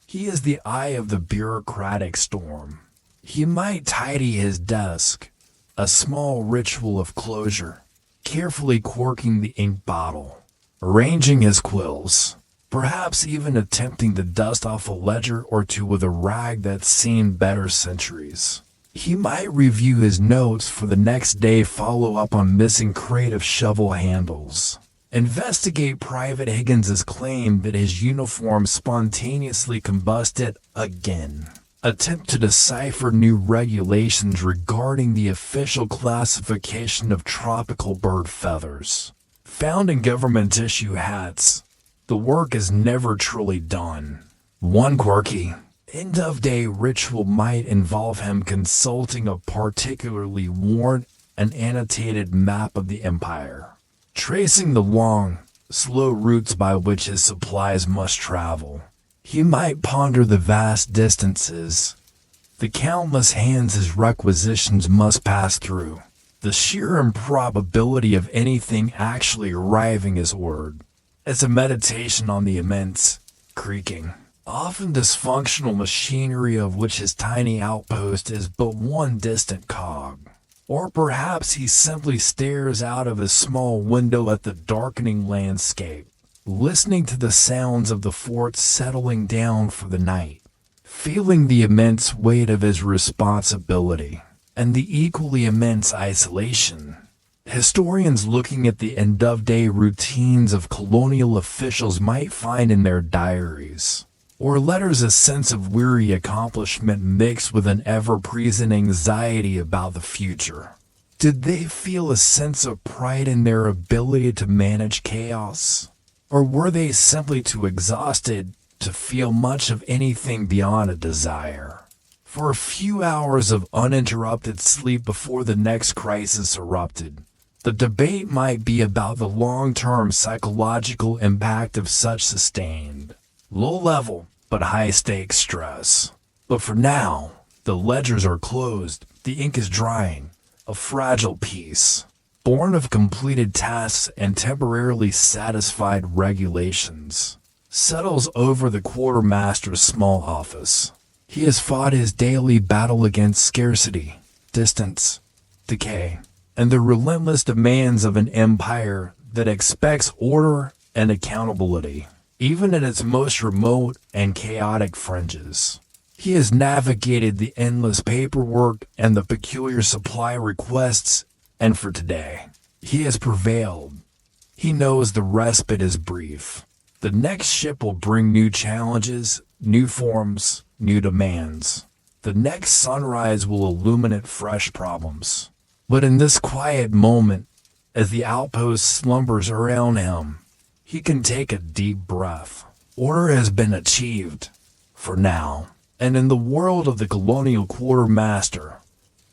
He is the eye of the bureaucratic storm. He might tidy his desk, a small ritual of closure, carefully corking the ink bottle, arranging his quills, perhaps even attempting to dust off a ledger or two with a rag that's seen better centuries. He might review his notes for the next day, follow up on missing creative shovel handles, investigate Private Higgins's claim that his uniform spontaneously combusted again, attempt to decipher new regulations regarding the official classification of tropical bird feathers, found in government-issue hats. The work is never truly done. One quirky end-of-day ritual might involve him consulting a particularly worn and annotated map of the empire, tracing the long, slow routes by which his supplies must travel. He might ponder the vast distances, the countless hands his requisitions must pass through. The sheer improbability of anything actually arriving is ordered. It's a meditation on the immense, creaking, often dysfunctional machinery of which his tiny outpost is but one distant cog. Or perhaps he simply stares out of his small window at the darkening landscape, listening to the sounds of the fort settling down for the night, feeling the immense weight of his responsibility and the equally immense isolation. Historians looking at the end-of-day routines of colonial officials might find in their diaries or letters a sense of weary accomplishment mixed with an ever-present anxiety about the future. Did they feel a sense of pride in their ability to manage chaos? Or were they simply too exhausted to feel much of anything beyond a desire for a few hours of uninterrupted sleep before the next crisis erupted? The debate might be about the long-term psychological impact of such sustained, low-level but high-stakes stress. But for now, the ledgers are closed, the ink is drying, a fragile peace, born of completed tasks and temporarily satisfied regulations, settles over the quartermaster's small office. He has fought his daily battle against scarcity, distance, decay, and the relentless demands of an empire that expects order and accountability, even at its most remote and chaotic fringes. He has navigated the endless paperwork and the peculiar supply requests, and for today, he has prevailed. He knows the respite is brief. The next ship will bring new challenges, new forms, new demands. The next sunrise will illuminate fresh problems. But in this quiet moment, as the outpost slumbers around him, he can take a deep breath. Order has been achieved, for now, and in the world of the colonial quartermaster,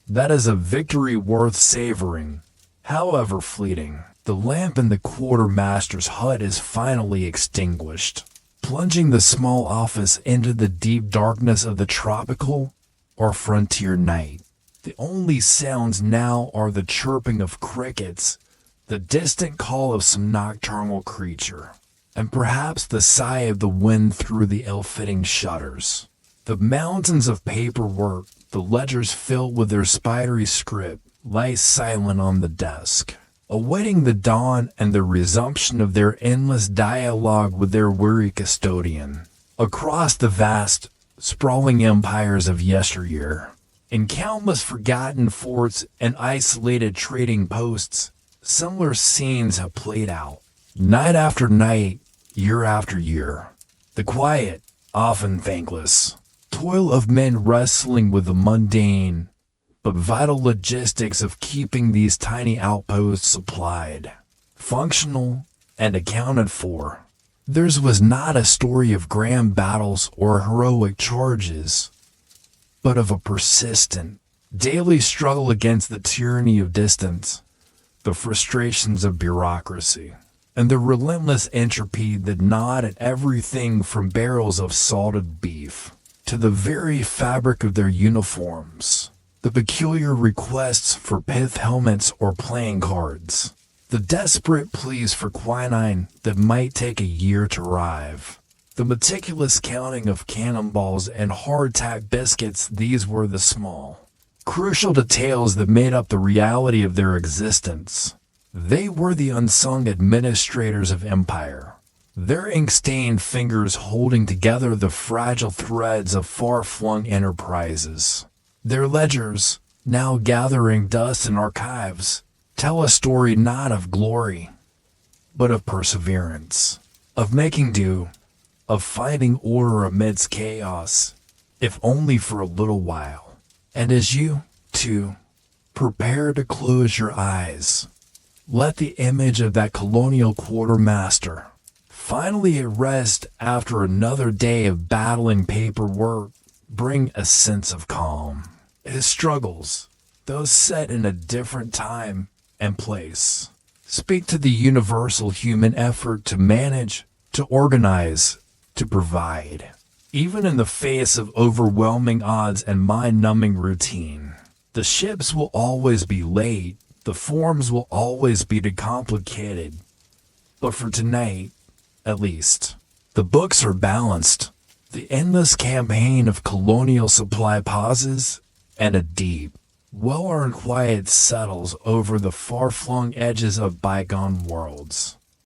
that is a victory worth savoring, however fleeting. The lamp in the quartermaster's hut is finally extinguished, plunging the small office into the deep darkness of the tropical or frontier night. The only sounds now are the chirping of crickets, the distant call of some nocturnal creature, and perhaps the sigh of the wind through the ill-fitting shutters. The mountains of paperwork, the ledgers filled with their spidery script, lie silent on the desk, awaiting the dawn and the resumption of their endless dialogue with their weary custodian. Across the vast, sprawling empires of yesteryear, in countless forgotten forts and isolated trading posts, similar scenes have played out, night after night, year after year. The quiet, often thankless, toil of men wrestling with the mundane, but vital logistics of keeping these tiny outposts supplied, functional, and accounted for. Theirs was not a story of grand battles or heroic charges, but of a persistent, daily struggle against the tyranny of distance, the frustrations of bureaucracy, and the relentless entropy that gnawed at everything from barrels of salted beef to the very fabric of their uniforms, the peculiar requests for pith helmets or playing cards, the desperate pleas for quinine that might take a year to arrive, the meticulous counting of cannonballs and hardtack biscuits. These were the small, crucial details that made up the reality of their existence. They were the unsung administrators of empire, their ink-stained fingers holding together the fragile threads of far-flung enterprises. Their ledgers, now gathering dust in archives, tell a story not of glory, but of perseverance, of making do, of finding order amidst chaos, if only for a little while. And as you, too, prepare to close your eyes, let the image of that colonial quartermaster, finally at rest after another day of battling paperwork, bring a sense of calm. His struggles, though set in a different time and place, speak to the universal human effort to manage, to organize, to provide, even in the face of overwhelming odds and mind-numbing routine. The ships will always be late, the forms will always be too complicated, but for tonight, at least, the books are balanced. The endless campaign of colonial supply pauses, and a deep, well-earned quiet settles over the far-flung edges of bygone worlds.